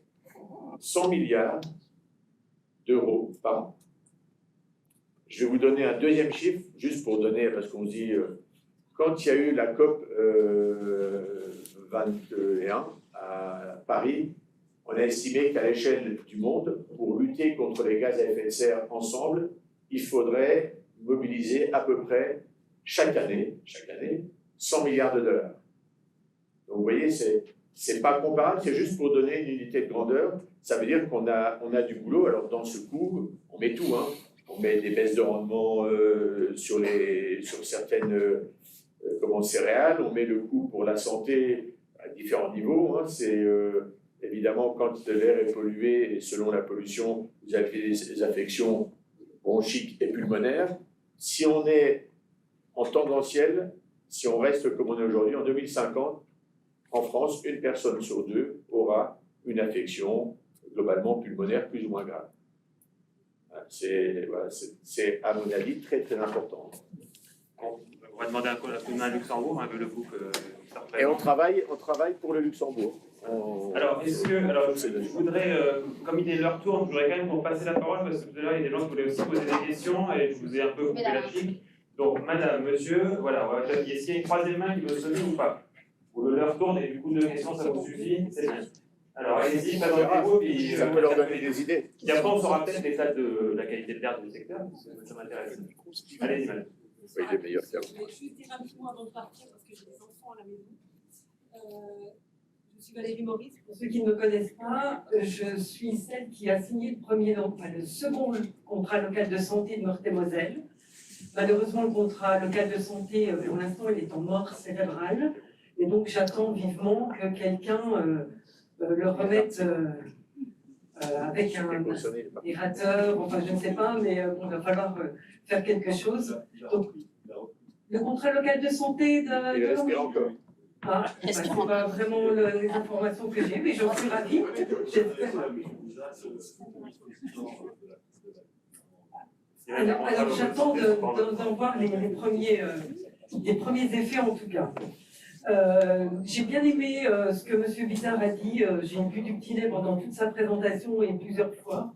100 milliards d'euros par an. Je vais vous donner un deuxième chiffre, juste pour donner, parce qu'on se dit, quand il y a eu la COP 21 à Paris, on a estimé qu'à l'échelle du monde, pour lutter contre les gaz à effet de serre ensemble, il faudrait mobiliser à peu près chaque année 100 milliards de dollars. Donc vous voyez, c'est pas comparable, c'est juste pour donner une unité de grandeur. Ça veut dire qu'on a du boulot. Alors dans ce coût, on met tout, hein. On met des baisses de rendement sur certaines céréales, on met le coût pour la santé à différents niveaux. Hein. C'est évidemment quand l'air est pollué, et selon la pollution, vous avez des affections bronchiques et pulmonaires. Si on est en tendanciel, si on reste comme on est aujourd'hui, en 2050, en France, 1 personne sur 2 aura une affection globalement pulmonaire plus ou moins grave. C'est à mon avis très très important. Bon, on va demander un coup de main à Luxembourg, un peu le coup que ça représente. Et on travaille pour le Luxembourg. Alors, je voudrais, comme il est leur tour, je voudrais quand même qu'on passe la parole, parce que tout à l'heure, il y a des gens qui voulaient aussi poser des questions, et je vous ai un peu coupé la chic. Donc, madame, monsieur, voilà, est-ce qu'il y a une troisième main qui veut se lever ou pas? Ou le leur tourne, et du coup, 2 questions, ça vous suffit? C'est bien. Alors, allez-y, présentez-vous, puis... Ça peut leur donner des idées. Et après, on saura peut-être l'état de la qualité de l'air du secteur, parce que ça m'intéresse. Allez-y, madame. Oui, il est meilleur qu'avant. Je vais juste dire rapidement avant de partir, parce que j'ai des enfants à la maison. Je suis Valérie Maurice. Pour ceux qui ne me connaissent pas, je suis celle qui a signé le second contrat local de santé de Meurthe-et-Moselle. Malheureusement, le contrat local de santé, pour l'instant, il est en mort cérébrale. Et donc, j'attends vivement que quelqu'un le remette avec un aérateur, enfin, je ne sais pas, mais il va falloir faire quelque chose. Donc, le contrat local de santé Il respire encore. Ah, c'est pas vraiment les informations que j'ai, mais j'en suis ravie. Alors j'attends d'en voir les premiers effets en tout cas. J'ai bien aimé ce que M. Bittard a dit, j'ai vu du petit lait pendant toute sa présentation et plusieurs fois.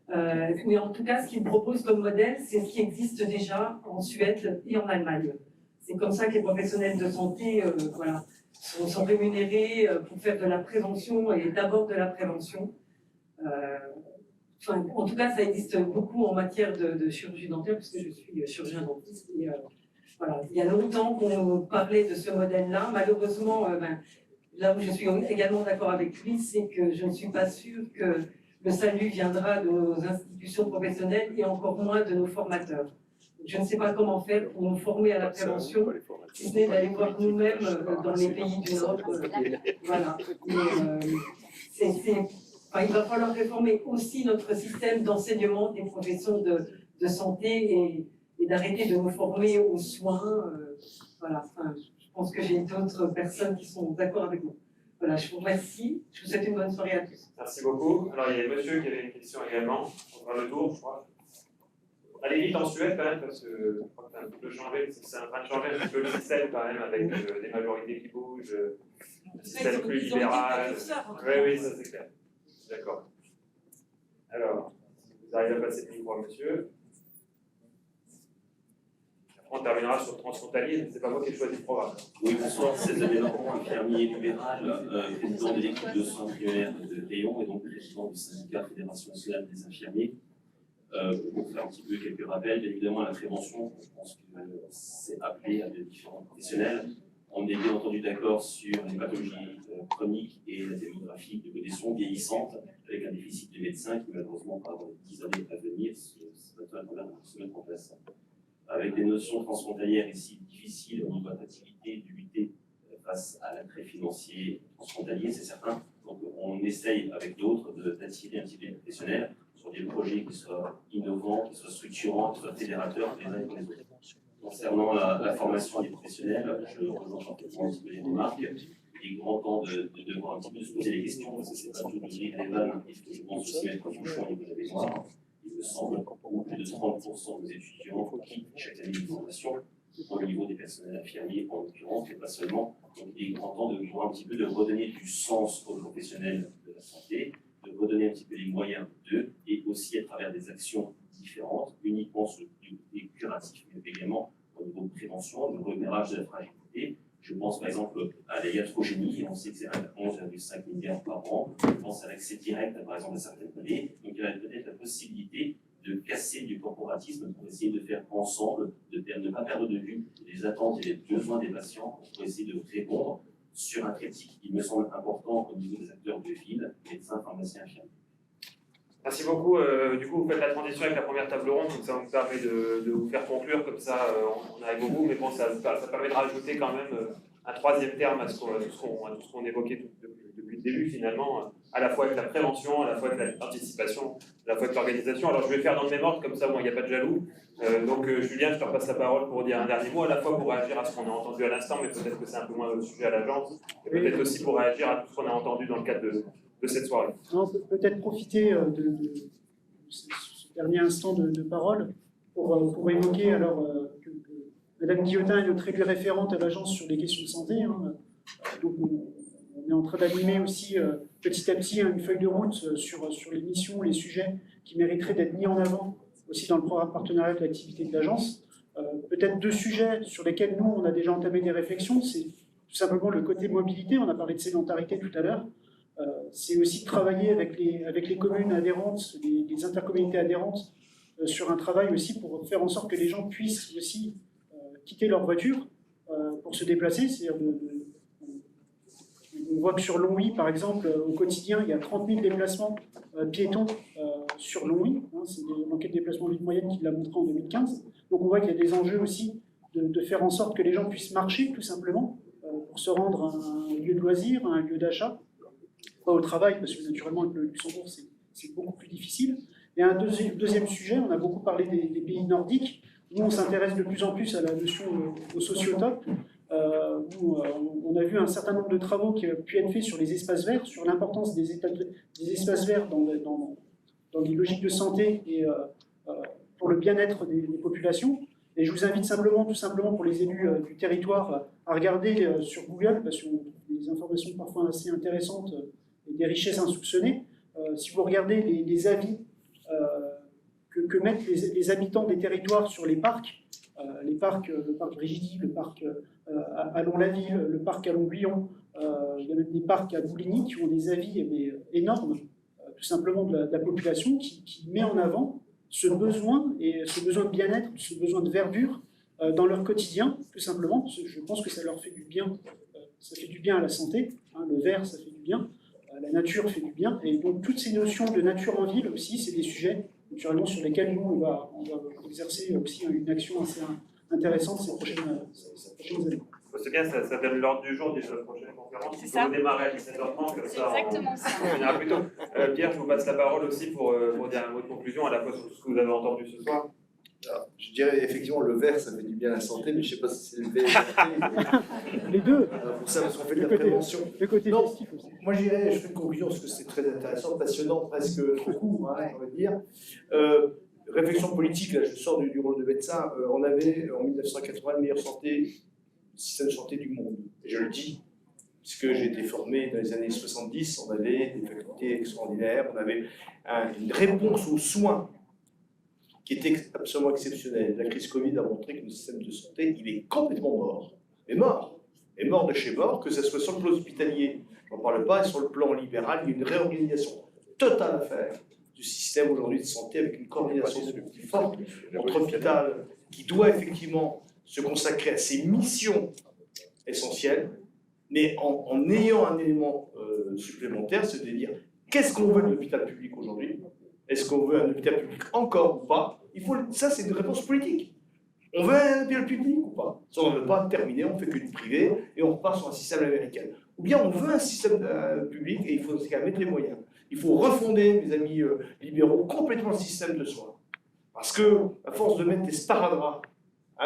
Mais en tout cas, ce qu'il propose comme modèle, c'est ce qui existe déjà en Suède et en Allemagne. C'est comme ça que les professionnels de santé sont rémunérés pour faire de la prévention et d'abord de la prévention. En tout cas, ça existe beaucoup en matière de chirurgie dentaire, puisque je suis chirurgien dentiste. Et, il y a longtemps qu'on parlait de ce modèle-là. Malheureusement, là où je suis également d'accord avec lui, c'est que je ne suis pas sûre que le salut viendra de nos institutions professionnelles et encore moins de nos formateurs. Je ne sais pas comment faire pour nous former à la prévention, si ce n'est d'aller voir nous-mêmes dans les pays du Nord. Voilà. Il va falloir réformer aussi notre système d'enseignement des professions de santé et d'arrêter de nous former aux soins. Je pense que j'ai d'autres personnes qui sont d'accord avec moi. Voilà, je vous remercie. Je vous souhaite une bonne soirée à tous. Merci beaucoup. Alors, il y a monsieur qui avait une question également. On va le tour, je crois. Allez vite en Suède quand même, parce que je crois que c'est un peu changé, c'est en train de changer un petit peu le système quand même, avec des majorités qui bougent, un système plus libéral. Oui, ça c'est clair. D'accord. Alors, vous arrivez à passer le micro à monsieur. Après, on terminera sur le transfrontalier, c'est pas moi qui ai choisi le programme. Oui, bonsoir, c'est Xavier Laurent, infirmier libéral, président de l'équipe de soins primaires de Léon et donc président du syndicat Fédération nationale des infirmiers. Pour faire un petit peu quelques rappels, bien évidemment, la prévention, je pense que c'est appelé à de différents professionnels. On est bien entendu d'accord sur les pathologies chroniques et la démographie de conditions vieillissantes, avec un déficit de médecins qui, malheureusement, pendant les 10 années à venir, se mettre en place. Avec des notions transfrontalières ici difficiles au niveau d'attractivité, de lutter face à l'attrait financier transfrontalier, c'est certain. Donc, on essaye avec d'autres d'attirer un petit peu les professionnels sur des projets qui soient innovants, qui soient structurants, qui soient fédérateurs les uns et les autres. Concernant la formation des professionnels, je rejoins complètement un petit peu les remarques. Il est grand temps de devoir un petit peu se poser les questions, parce que c'est pas tout de suite les vannes, il faut, je pense, aussi mettre un bouchon au niveau de la mémoire. Il me semble que plus de 30% des étudiants quittent chaque année une formation au niveau des personnels infirmiers, en l'occurrence, mais pas seulement. Donc il est grand temps de voir un petit peu de redonner du sens aux professionnels de la santé, de redonner un petit peu les moyens d'eux, et aussi à travers des actions différentes, uniquement sur le côté curatif, mais également au niveau de prévention, de repérage de la fragilité. Je pense par exemple à la iatrogénie, on sait que c'est 11,5 milliards par an. Je pense à l'accès direct, par exemple, à certaines données. Donc il y aurait peut-être la possibilité de casser du corporatisme pour essayer de faire ensemble, de ne pas perdre de vue les attentes et les besoins des patients pour essayer de répondre sur un triptyque qui me semble important au niveau des acteurs de ville, médecins, pharmaciens, infirmiers. Merci beaucoup. Du coup, vous faites la transition avec la première table ronde, donc ça nous permet de vous faire conclure, comme ça on arrive au bout, mais bon, ça permet de rajouter quand même un troisième terme à tout ce qu'on évoquait depuis le début finalement, à la fois avec la prévention, à la fois avec la participation, à la fois avec l'organisation. Alors je vais faire dans le même ordre, comme ça il n'y a pas de jaloux. Donc Julien, je te repasse la parole pour dire un dernier mot, à la fois pour réagir à ce qu'on a entendu à l'instant, mais peut-être que c'est un peu moins le sujet à l'agence, et peut-être aussi pour réagir à tout ce qu'on a entendu dans le cadre de cette soirée. On peut peut-être profiter de ce dernier instant de parole pour évoquer alors que Madame Guillotin est notre élue référente à l'agence sur les questions de santé. Donc on est en train d'animer aussi petit à petit une feuille de route sur les missions, les sujets qui mériteraient d'être mis en avant aussi dans le programme partenariat de l'activité de l'agence. Peut-être deux sujets sur lesquels nous on a déjà entamé des réflexions, c'est tout simplement le côté mobilité, on a parlé de sédentarité tout à l'heure. C'est aussi de travailler avec les communes adhérentes, les intercommunautés adhérentes, sur un travail aussi pour faire en sorte que les gens puissent aussi quitter leur voiture pour se déplacer. C'est-à-dire on voit que sur Longwy, par exemple, au quotidien, il y a 30 000 déplacements piétons sur Longwy. C'est l'enquête de déplacement ville moyenne qui l'a montré en 2015. Donc on voit qu'il y a des enjeux aussi de faire en sorte que les gens puissent marcher, tout simplement, pour se rendre à un lieu de loisir, à un lieu d'achat. Pas au travail, parce que naturellement, avec le Luxembourg, c'est beaucoup plus difficile. Et un deuxième sujet, on a beaucoup parlé des pays nordiques. Nous, on s'intéresse de plus en plus à la notion au sociotope, où on a vu un certain nombre de travaux qui ont pu être faits sur les espaces verts, sur l'importance des espaces verts dans les logiques de santé et pour le bien-être des populations. Et je vous invite tout simplement pour les élus du territoire à regarder sur Google, parce qu'on trouve des informations parfois assez intéressantes et des richesses insoupçonnées. Si vous regardez les avis que mettent les habitants des territoires sur les parcs, le parc Brigidy, le parc à Lons-la-Ville, le parc à Longuillon, il y a même des parcs à Bouligny qui ont des avis énormes, tout simplement de la population qui met en avant ce besoin de bien-être, ce besoin de verdure dans leur quotidien, tout simplement. Je pense que ça leur fait du bien, ça fait du bien à la santé, le vert ça fait du bien, la nature fait du bien, et donc toutes ces notions de nature en ville aussi, c'est des sujets naturellement sur lesquels nous on va exercer aussi une action assez intéressante ces prochaines années. C'est bien, ça donne l'ordre du jour de la prochaine conférence. C'est ça. On démarre à 17h30, comme ça. Exactement ça. On ira plus tôt. Pierre, je vous passe la parole aussi pour dire un mot de conclusion à la fois sur tout ce que vous avez entendu ce soir. Alors, je dirais effectivement le vert ça fait du bien à la santé, mais je ne sais pas si c'est le vert. Les deux. Pour ça, parce qu'on fait de la prévention. Le côté Non. festif aussi. Moi, je fais une conclusion parce que c'est très intéressant, passionnant, presque beaucoup, j'ai envie de dire. réflexion politique, là je sors du rôle de médecin, on avait en 1980 la meilleure système de santé du monde. Et je le dis, puisque j'ai été formé dans les années 70, on avait des facultés extraordinaires, on avait une réponse aux soins qui était absolument exceptionnelle. La crise Covid a montré que le système de santé, il est complètement mort. Mais mort. Et mort de chez mort, que ce soit sur le plan hospitalier, j'en parle pas, et sur le plan libéral, il y a une réorganisation totale à faire du système aujourd'hui de santé avec une coordination plus forte entre l'hôpital qui doit effectivement se consacrer à ses missions essentielles, mais en ayant un élément supplémentaire, c'est de dire qu'est-ce qu'on veut de l'hôpital public aujourd'hui? Est-ce qu'on veut un hôpital public encore ou pas? Ça, c'est une réponse politique. On veut un hôpital public ou pas? Si on ne veut pas terminer, on ne fait que du privé et on repart sur un système américain. Ou bien on veut un système public et il faut mettre les moyens. Il faut refonder, mes amis libéraux, complètement le système de soins. Parce que, à force de mettre des sparadraps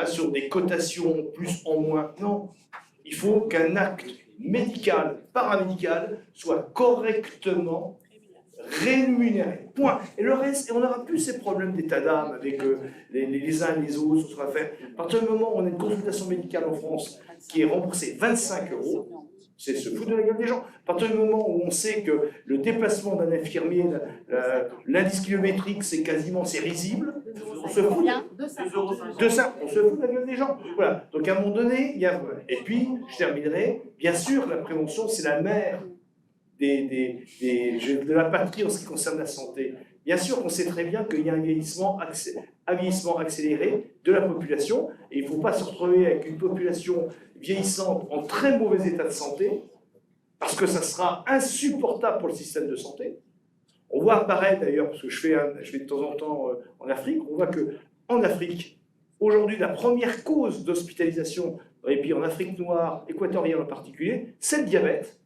sur des cotations plus en moins, non. Il faut qu'un acte médical, paramédical, soit correctement rémunéré. Point. Et le reste, et on n'aura plus ces problèmes d'état d'âme avec les uns et les autres sur ce qu'on va faire. À partir du moment où on a une consultation médicale en France qui est remboursée 25 €, c'est se foutre de la gueule des gens. À partir du moment où on sait que le déplacement d'un infirmier, l'indice kilométrique, c'est risible, on se fout de ça, on se fout de la gueule des gens. Voilà. Donc à un moment donné, il y a... Et puis, je terminerai, bien sûr, la prévention, c'est la mère de la patrie en ce qui concerne la santé. Bien sûr qu'on sait très bien qu'il y a un vieillissement accéléré de la population, et il ne faut pas se retrouver avec une population vieillissante en très mauvais état de santé, parce que ça sera insupportable pour le système de santé. On voit apparaître d'ailleurs, parce que je vais de temps en temps en Afrique, on voit qu'en Afrique, aujourd'hui, la première cause d'hospitalisation, et puis en Afrique noire, équatoriale en particulier, c'est le diabète.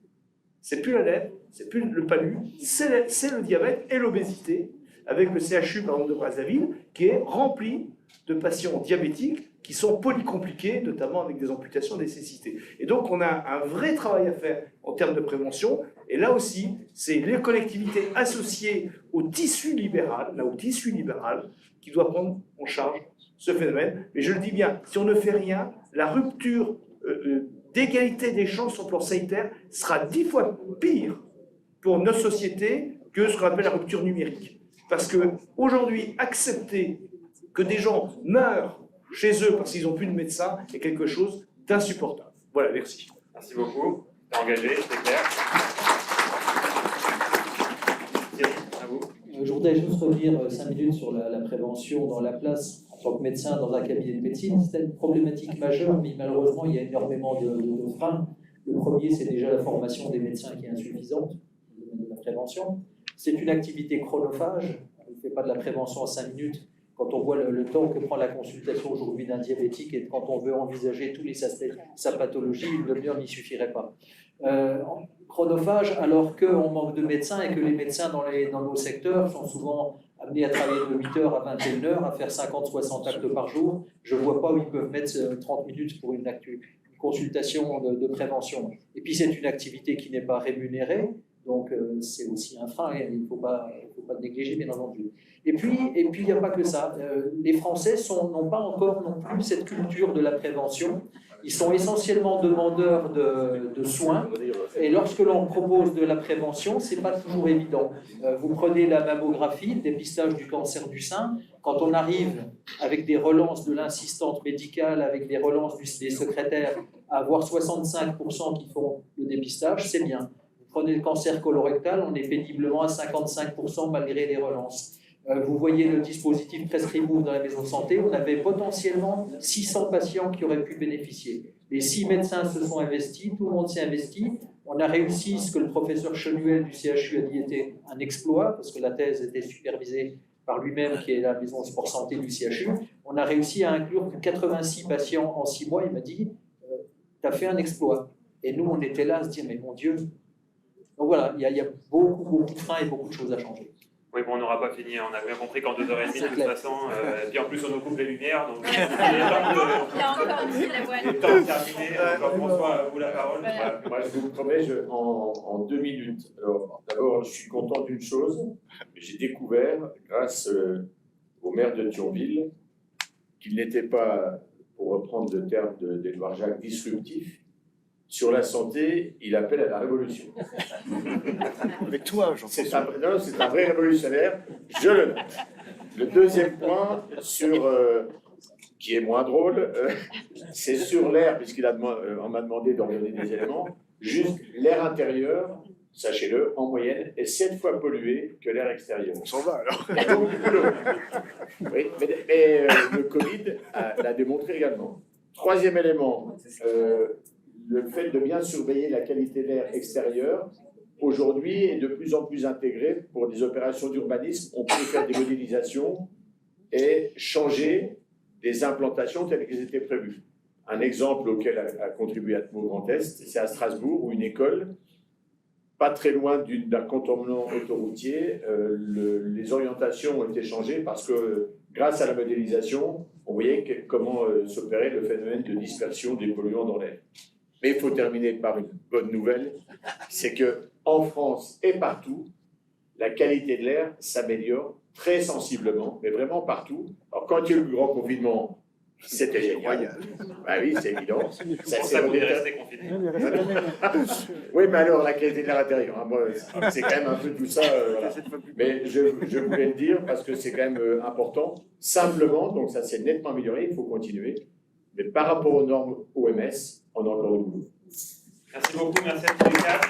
C'est plus la lèpre, c'est plus le palu, c'est le diabète et l'obésité, avec le CHU par exemple de Brazzaville, qui est rempli de patients diabétiques qui sont polycompliqués, notamment avec des amputations de nécessité. Et donc on a un vrai travail à faire en termes de prévention, et là aussi, c'est les collectivités associées au tissu libéral, qui doit prendre en charge ce phénomène. Mais je le dis bien, si on ne fait rien, la rupture d'égalité des chances sur le plan sanitaire sera 10 fois pire pour notre société que ce qu'on appelle la rupture numérique. Parce qu'aujourd'hui, accepter que des gens meurent chez eux parce qu'ils n'ont plus de médecin est quelque chose d'insupportable. Voilà, merci. Merci beaucoup. T'es engagé, c'est clair. Thierry, à vous. Je voudrais juste revenir 5 minutes sur la prévention dans la place en tant que médecin dans un cabinet de médecine. C'est une problématique majeure, mais malheureusement, il y a énormément de freins. Le premier, c'est déjà la formation des médecins qui est insuffisante dans le domaine de la prévention. C'est une activité chronophage. On ne fait pas de la prévention en 5 minutes. Quand on voit le temps que prend la consultation aujourd'hui d'un diabétique et quand on veut envisager tous les aspects de sa pathologie, une demi-heure n'y suffirait pas. Chronophage, alors qu'on manque de médecins et que les médecins dans nos secteurs sont souvent amenés à travailler de 8h à 21h, à faire 50-60 actes par jour. Je ne vois pas où ils peuvent mettre 30 minutes pour une consultation de prévention. Et puis c'est une activité qui n'est pas rémunérée, donc c'est aussi un frein, et il ne faut pas le négliger, bien entendu. Et puis il n'y a pas que ça. Les Français n'ont pas encore non plus cette culture de la prévention. Ils sont essentiellement demandeurs de soins, et lorsque l'on propose de la prévention, ce n'est pas toujours évident. Vous prenez la mammographie, le dépistage du cancer du sein, quand on arrive avec des relances de l'assistante médicale, avec des relances des secrétaires, à avoir 65% qui font le dépistage, c'est bien. Vous prenez le cancer colorectal, on est péniblement à 55% malgré les relances. Vous voyez le dispositif Prescrimove dans la maison de santé, on avait potentiellement 600 patients qui auraient pu bénéficier. Les 6 médecins se sont investis, tout le monde s'est investi. On a réussi ce que le professeur Chenuel du CHU a dit était un exploit, parce que la thèse était supervisée par lui-même, qui est la maison sport santé du CHU. On a réussi à inclure 86 patients en 6 mois. Il m'a dit, tu as fait un exploit. Et nous, on était là à se dire, mais mon Dieu. Donc voilà, il y a beaucoup de freins et beaucoup de choses à changer. Oui, bon, on n'aura pas fini. On a bien compris qu'en 2h30, de toute façon, puis en plus, on nous coupe les lumières. Donc, il y a encore le temps de terminer. Jean-François, à vous la parole. Voilà. Moi, je vous promets, en 2 minutes. Alors, d'abord, je suis content d'une chose. J'ai découvert, grâce au maire de Thionville qu'il n'était pas, pour reprendre le terme d'Édouard Jacques, disruptif. Sur la santé, il appelle à la révolution. Avec toi, C'est un vrai révolutionnaire, je le note. Le deuxième point, qui est moins drôle, c'est sur l'air, on m'a demandé d'en donner des éléments. Juste l'air intérieur, sachez-le, en moyenne, est 7 fois pollué que l'air extérieur. On s'en va alors. Et donc, oui, mais le Covid l'a démontré également. Troisième élément, le fait de bien surveiller la qualité de l'air extérieur, aujourd'hui, est de plus en plus intégré pour des opérations d'urbanisme. On peut faire des modélisations et changer des implantations telles qu'elles étaient prévues. Un exemple auquel a contribué Atmo Grand Est, c'est à Strasbourg, où une école, pas très loin d'un contournement autoroutier, les orientations ont été changées parce que, grâce à la modélisation, on voyait comment s'opérait le phénomène de dispersion des polluants dans l'air. Mais il faut terminer par une bonne nouvelle, c'est qu'en France et partout, la qualité de l'air s'améliore très sensiblement, mais vraiment partout. Alors quand il y a eu le grand confinement, c'était génial. Bah oui, c'est évident. C'est ça qu'on est resté confiné. Oui, mais alors la qualité de l'air intérieur, hein, moi, c'est quand même un peu tout ça. Voilà. Mais je voulais le dire parce que c'est quand même important. Simplement, donc ça s'est nettement amélioré, il faut continuer. Mais par rapport aux normes OMS, on a encore du boulot. Merci beaucoup, merci à tous les quatre.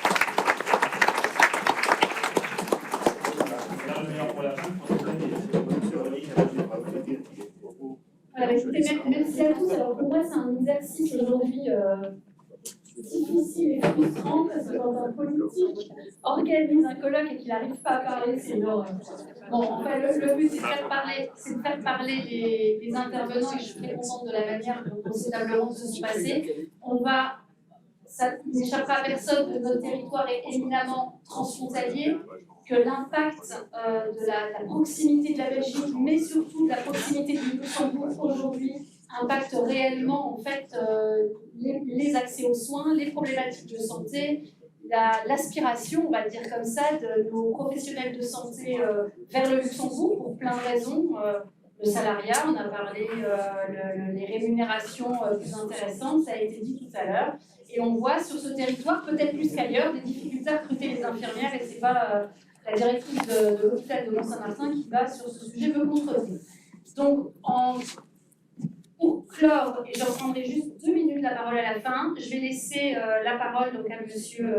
Alors, écoutez, merci à tous. Alors, pour moi, c'est un exercice aujourd'hui difficile et frustrant parce que quand un politique organise un colloque et qu'il n'arrive pas à parler, c'est une horreur. Bon, enfin, le but, c'est de faire parler les intervenants et je suis très contente de la manière dont ces tables rondes se sont passées. Ça n'échappera à personne que notre territoire est éminemment transfrontalier, que l'impact de la proximité de la Belgique, mais surtout de la proximité du Luxembourg aujourd'hui, impacte réellement en fait les accès aux soins, les problématiques de santé, l'aspiration, on va le dire comme ça, de nos professionnels de santé vers le Luxembourg pour plein de raisons. Le salariat, on a parlé, les rémunérations plus intéressantes, ça a été dit tout à l'heure. Et on voit sur ce territoire, peut-être plus qu'ailleurs, des difficultés à recruter les infirmières, et c'est pas la directrice de l'hôpital de Mont-Saint-Martin qui va sur ce sujet me contredire. Donc, pour clore, et je reprendrai juste 2 minutes la parole à la fin, je vais laisser la parole donc, à monsieur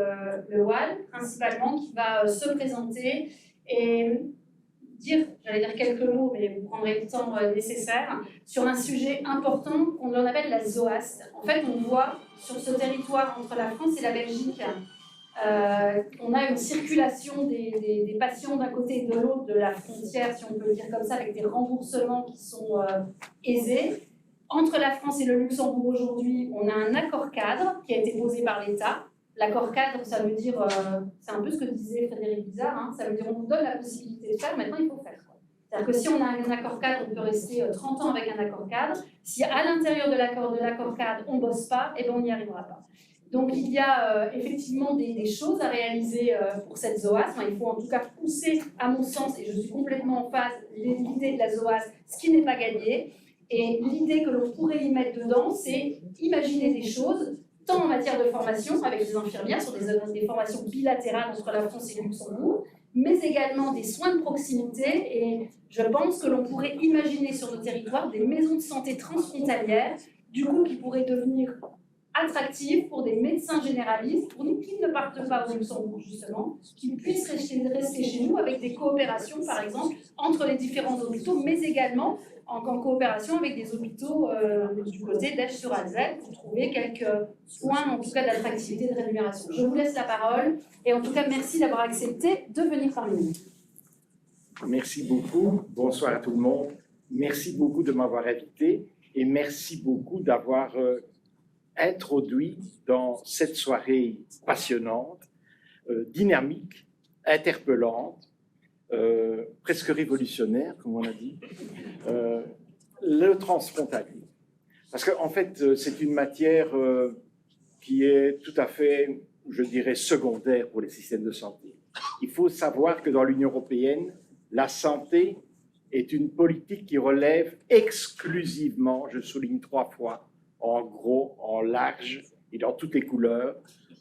Lewal, principalement, qui va se présenter et j'allais dire quelques mots, mais vous prendrez le temps nécessaire, sur un sujet important qu'on appelle la ZOAS. En fait, on voit sur ce territoire entre la France et la Belgique, on a une circulation des patients d'un côté et de l'autre de la frontière, si on peut le dire comme ça, avec des remboursements qui sont aisés. Entre la France et le Luxembourg aujourd'hui, on a un accord cadre qui a été posé par l'État. L'accord cadre, ça veut dire, c'est un peu ce que disait Frédéric Bizard, hein, ça veut dire on vous donne la possibilité de faire, maintenant il faut faire. C'est-à-dire que si on a un accord cadre, on peut rester 30 ans avec un accord cadre. Si à l'intérieur de l'accord cadre, on ne bosse pas, eh ben, on n'y arrivera pas. Donc il y a effectivement des choses à réaliser pour cette ZOAS. Enfin, il faut en tout cas pousser, à mon sens, et je suis complètement en phase, l'idée de la ZOAS, ce qui n'est pas gagné. Et l'idée que l'on pourrait y mettre dedans, c'est imaginer des choses, tant en matière de formation avec des infirmières sur des formations bilatérales entre la France et le Luxembourg, mais également des soins de proximité. Et je pense que l'on pourrait imaginer sur nos territoires des maisons de santé transfrontalières, du coup qui pourraient devenir attractives pour des médecins généralistes, pour nous qui ne partent pas au Luxembourg justement, qui puissent rester chez nous avec des coopérations par exemple entre les différents hôpitaux, mais également en coopération avec des hôpitaux du côté d'Esch-sur-Alzette pour trouver quelques points en tout cas d'attractivité et de rémunération. Je vous laisse la parole et en tout cas merci d'avoir accepté de venir parmi nous. Merci beaucoup, bonsoir à tout le monde. Merci beaucoup de m'avoir invité et merci beaucoup d'avoir introduit dans cette soirée passionnante, dynamique, interpellante, presque révolutionnaire, comme on a dit, le transfrontalier. Parce qu'en fait, c'est une matière qui est tout à fait, je dirais, secondaire pour les systèmes de santé. Il faut savoir que dans l'Union européenne, la santé est une politique qui relève exclusivement, je souligne 3 fois, en gros, en large et dans toutes les couleurs,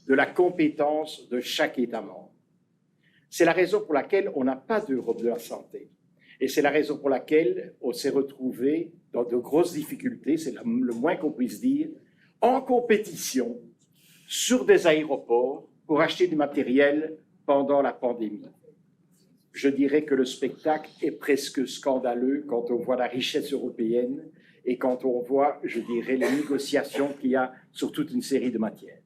de la compétence de chaque État membre. C'est la raison pour laquelle on n'a pas d'Europe de la santé. Et c'est la raison pour laquelle on s'est retrouvé dans de grosses difficultés, c'est le moins qu'on puisse dire, en compétition sur des aéroports pour acheter du matériel pendant la pandémie. Je dirais que le spectacle est presque scandaleux quand on voit la richesse européenne et quand on voit, je dirais, les négociations qu'il y a sur toute une série de matières.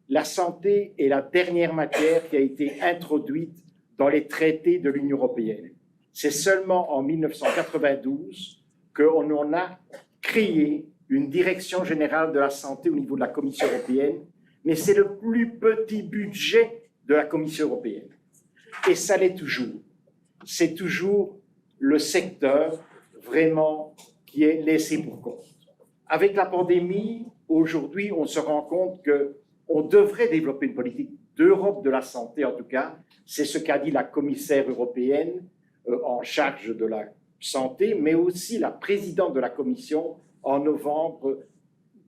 La santé est la dernière matière qui a été introduite dans les traités de l'Union européenne. C'est seulement en 1992 qu'on en a créé une direction générale de la santé au niveau de la Commission européenne, mais c'est le plus petit budget de la Commission européenne. Et ça l'est toujours. C'est toujours le secteur vraiment qui est laissé pour compte. Avec la pandémie, aujourd'hui, on se rend compte qu'on devrait développer une politique d'Europe de la santé, en tout cas. C'est ce qu'a dit la commissaire européenne en charge de la santé, mais aussi la présidente de la Commission en novembre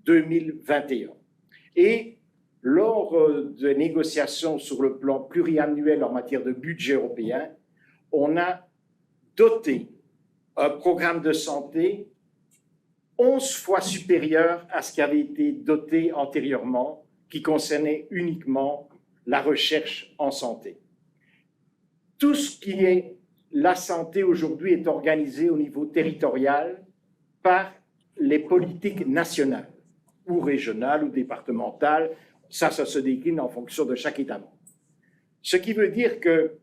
2021. Et lors des négociations sur le plan pluriannuel en matière de budget européen, on a doté un programme de santé 11 fois supérieur à ce qui avait été doté antérieurement, qui concernait uniquement la recherche en santé. Tout ce qui est la santé aujourd'hui est organisé au niveau territorial par les politiques nationales, ou régionales, ou départementales. Ça se décline en fonction de chaque État membre. Ce qui veut dire que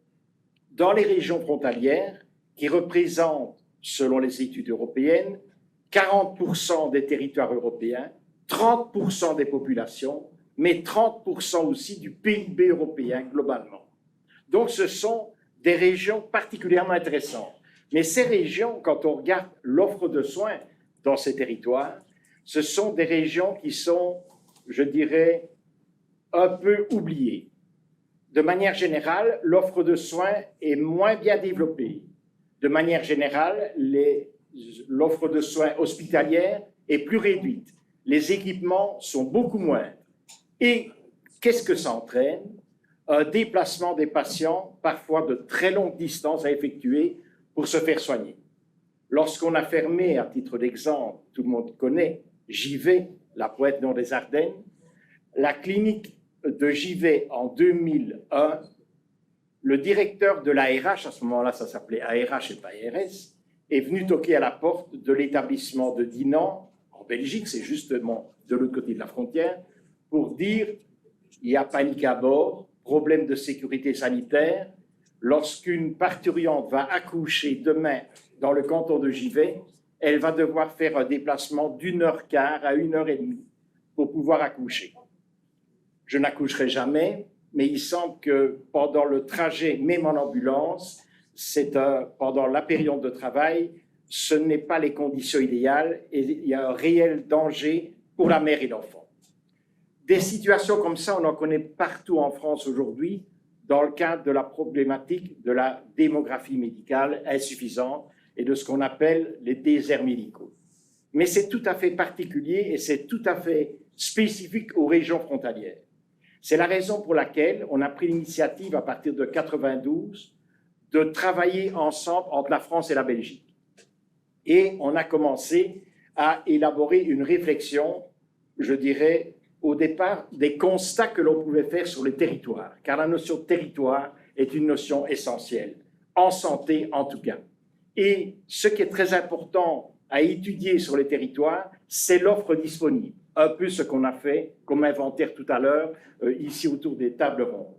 dans les régions frontalières, qui représentent, selon les études européennes, 40% des territoires européens, 30% des populations, mais 30% aussi du PIB européen globalement. Donc ce sont des régions particulièrement intéressantes. Mais ces régions, quand on regarde l'offre de soins dans ces territoires, ce sont des régions qui sont, je dirais, un peu oubliées. De manière générale, l'offre de soins est moins bien développée. De manière générale, l'offre de soins hospitalière est plus réduite. Les équipements sont beaucoup moindres. Et qu'est-ce que ça entraîne? Un déplacement des patients, parfois de très longues distances à effectuer pour se faire soigner. Lorsqu'on a fermé, à titre d'exemple, tout le monde connaît Givet, la Pointe Nord des Ardennes, la clinique de Givet en 2001, le directeur de l'ARH, à ce moment-là ça s'appelait ARH et pas ARS, est venu toquer à la porte de l'établissement de Dinan, en Belgique, c'est justement de l'autre côté de la frontière, pour dire il y a panique à bord, problème de sécurité sanitaire. Lorsqu'une parturiente va accoucher demain dans le canton de Givet, elle va devoir faire un déplacement d'1h15 à 1h30 pour pouvoir accoucher. Je n'accoucherai jamais, mais il semble que pendant le trajet, même en ambulance, pendant la période de travail, ce n'est pas les conditions idéales et il y a un réel danger pour la mère et l'enfant. Des situations comme ça, on en connaît partout en France aujourd'hui dans le cadre de la problématique de la démographie médicale insuffisante et de ce qu'on appelle les déserts médicaux. Mais c'est tout à fait particulier et c'est tout à fait spécifique aux régions frontalières. C'est la raison pour laquelle on a pris l'initiative à partir de 92 de travailler ensemble entre la France et la Belgique. Et on a commencé à élaborer une réflexion, je dirais, au départ, des constats que l'on pouvait faire sur les territoires, car la notion de territoire est une notion essentielle, en santé en tout cas. Et ce qui est très important à étudier sur les territoires, c'est l'offre disponible, un peu ce qu'on a fait comme inventaire tout à l'heure, ici autour des tables rondes,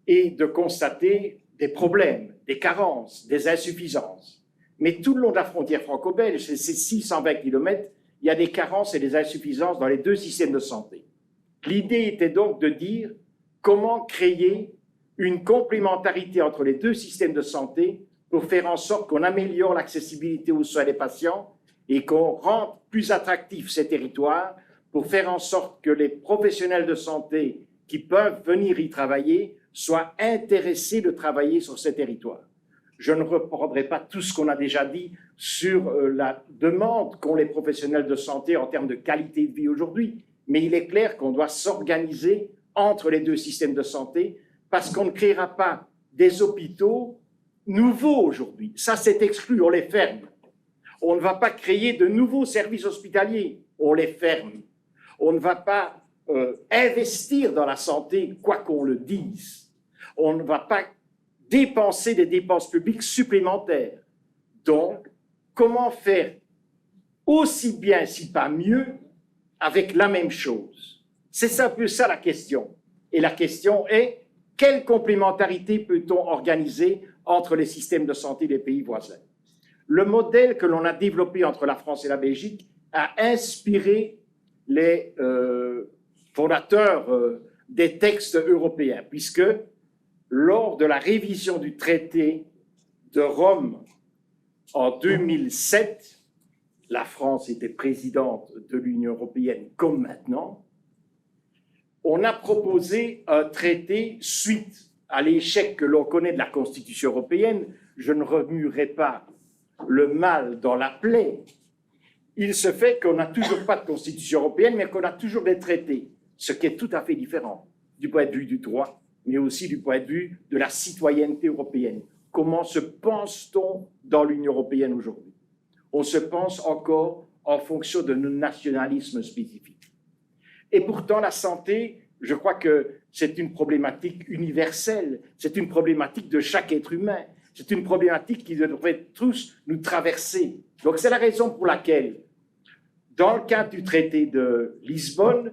et de constater des problèmes, des carences, des insuffisances. Mais tout le long de la frontière franco-belge, c'est 620 km, il y a des carences et des insuffisances dans les deux systèmes de santé. L'idée était donc de dire comment créer une complémentarité entre les deux systèmes de santé pour faire en sorte qu'on améliore l'accessibilité aux soins des patients et qu'on rende plus attractifs ces territoires pour faire en sorte que les professionnels de santé qui peuvent venir y travailler soient intéressés de travailler sur ces territoires. Je ne reprendrai pas tout ce qu'on a déjà dit sur la demande qu'ont les professionnels de santé en termes de qualité de vie aujourd'hui, mais il est clair qu'on doit s'organiser entre les deux systèmes de santé parce qu'on ne créera pas des hôpitaux nouveaux aujourd'hui. Ça, c'est exclu, on les ferme. On ne va pas créer de nouveaux services hospitaliers, on les ferme. On ne va pas investir dans la santé, quoi qu'on le dise. On ne va pas dépenser des dépenses publiques supplémentaires. Donc, comment faire aussi bien, si pas mieux, avec la même chose? C'est un peu ça la question. Et la question est, quelle complémentarité peut-on organiser entre les systèmes de santé des pays voisins? Le modèle que l'on a développé entre la France et la Belgique a inspiré les fondateurs des textes européens, puisque lors de la révision du traité de Rome en 2007, la France était présidente de l'Union européenne comme maintenant, on a proposé un traité suite à l'échec que l'on connaît de la Constitution européenne. Je ne remuerai pas le mal dans la plaie. Il se fait qu'on n'a toujours pas de Constitution européenne, mais qu'on a toujours des traités, ce qui est tout à fait différent du point de vue du droit, mais aussi du point de vue de la citoyenneté européenne. Comment se pense-t-on dans l'Union européenne aujourd'hui? On se pense encore en fonction de nos nationalismes spécifiques. Et pourtant, la santé, je crois que c'est une problématique universelle, c'est une problématique de chaque être humain, c'est une problématique qui devrait tous nous traverser. Donc c'est la raison pour laquelle, dans le cadre du traité de Lisbonne,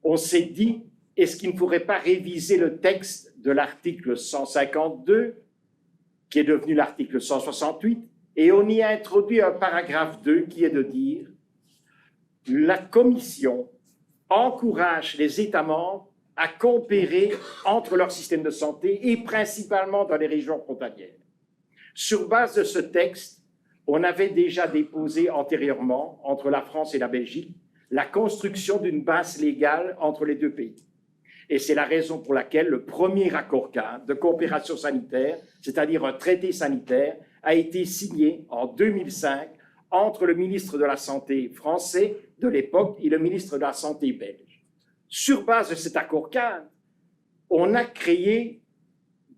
on s'est dit, est-ce qu'il ne faudrait pas réviser le texte de l'article 152, qui est devenu l'article 168, et on y a introduit un paragraphe 2 qui est de dire « La Commission encourage les États membres à coopérer entre leurs systèmes de santé et principalement dans les régions frontalières. » Sur base de ce texte, on avait déjà déposé antérieurement, entre la France et la Belgique, la construction d'une base légale entre les deux pays. Et c'est la raison pour laquelle le premier accord cadre de coopération sanitaire, c'est-à-dire un traité sanitaire, a été signé en 2005 entre le ministre de la Santé français de l'époque et le ministre de la Santé belge. Sur base de cet accord cadre, on a créé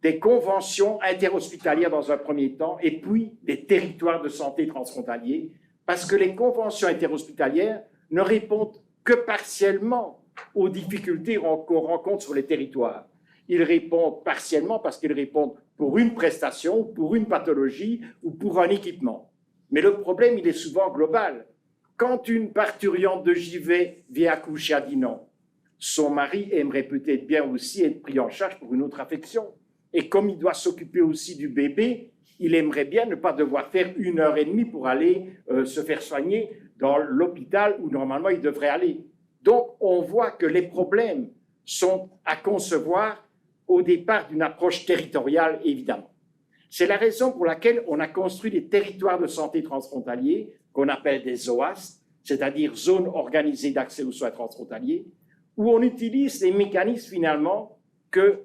des conventions interhospitalières dans un premier temps et puis des territoires de santé transfrontaliers parce que les conventions interhospitalières ne répondent que partiellement aux difficultés qu'on rencontre sur les territoires. Ils répondent partiellement parce qu'ils répondent pour une prestation, pour une pathologie ou pour un équipement. Mais le problème, il est souvent global. Quand une parturiente de JV vient accoucher à Dinan, son mari aimerait peut-être bien aussi être pris en charge pour une autre affection. Et comme il doit s'occuper aussi du bébé, il aimerait bien ne pas devoir faire 1h30 pour aller se faire soigner dans l'hôpital où normalement il devrait aller. Donc, on voit que les problèmes sont à concevoir au départ d'une approche territoriale, évidemment. C'est la raison pour laquelle on a construit des territoires de santé transfrontaliers qu'on appelle des OAST, c'est-à-dire zones organisées d'accès aux soins transfrontaliers, où on utilise les mécanismes finalement que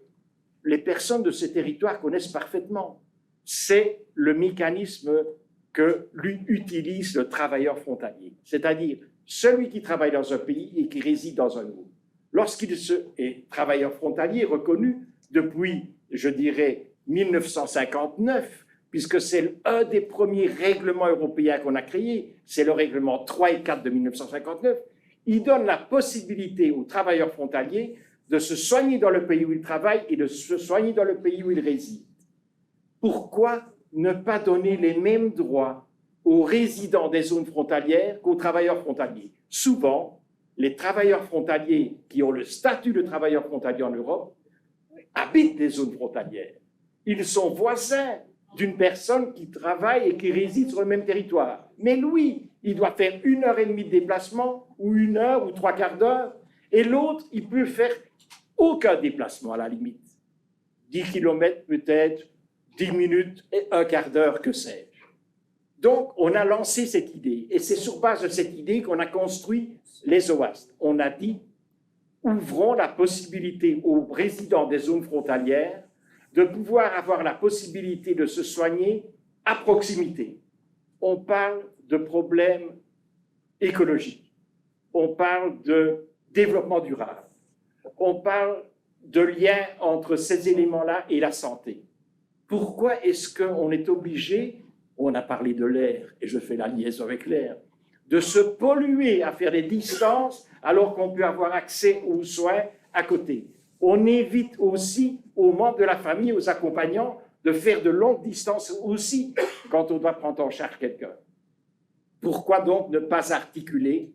les personnes de ces territoires connaissent parfaitement. C'est le mécanisme que lui utilise le travailleur frontalier, c'est-à-dire celui qui travaille dans un pays et qui réside dans un autre. Lorsqu'il est travailleur frontalier reconnu depuis, je dirais, 1959, puisque c'est un des premiers règlements européens qu'on a créés, c'est le règlement 3 et 4 de 1959, il donne la possibilité aux travailleurs frontaliers de se soigner dans le pays où ils travaillent et de se soigner dans le pays où ils résident. Pourquoi ne pas donner les mêmes droits aux résidents des zones frontalières qu'aux travailleurs frontaliers? Souvent, les travailleurs frontaliers qui ont le statut de travailleurs frontaliers en Europe habitent des zones frontalières. Ils sont voisins d'une personne qui travaille et qui réside sur le même territoire. Mais lui, il doit faire 1h30 de déplacement, ou 1 heure, ou 3/4 d'heure, et l'autre, il peut faire aucun déplacement à la limite. 10 km peut-être, 10 minutes et 1/4 d'heure, que sais-je. Donc, on a lancé cette idée, et c'est sur base de cette idée qu'on a construit les OAST. On a dit, ouvrons la possibilité aux résidents des zones frontalières de pouvoir avoir la possibilité de se soigner à proximité. On parle de problèmes écologiques, on parle de développement durable, on parle de lien entre ces éléments-là et la santé. Pourquoi est-ce qu'on est obligé, on a parlé de l'air, et je fais la liaison avec l'air, de se polluer à faire des distances alors qu'on peut avoir accès aux soins à côté? On évite aussi aux membres de la famille, aux accompagnants, de faire de longues distances aussi quand on doit prendre en charge quelqu'un. Pourquoi donc ne pas articuler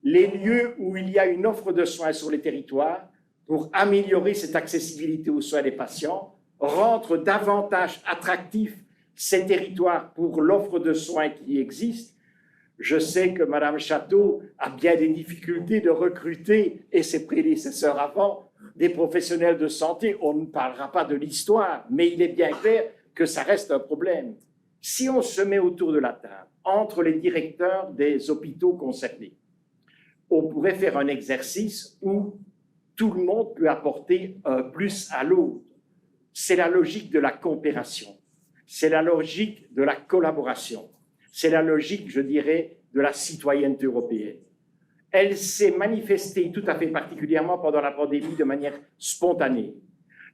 les lieux où il y a une offre de soins sur les territoires pour améliorer cette accessibilité aux soins des patients, rendre davantage attractifs ces territoires pour l'offre de soins qui existe? Je sais que Mme Château a bien des difficultés de recruter, et ses prédécesseurs avant, des professionnels de santé. On ne parlera pas de l'histoire, mais il est bien clair que ça reste un problème. Si on se met autour de la table, entre les directeurs des hôpitaux concernés, on pourrait faire un exercice où tout le monde peut apporter un plus à l'autre. C'est la logique de la coopération, c'est la logique de la collaboration, c'est la logique, je dirais, de la citoyenneté européenne. Elle s'est manifestée tout à fait particulièrement pendant la pandémie de manière spontanée.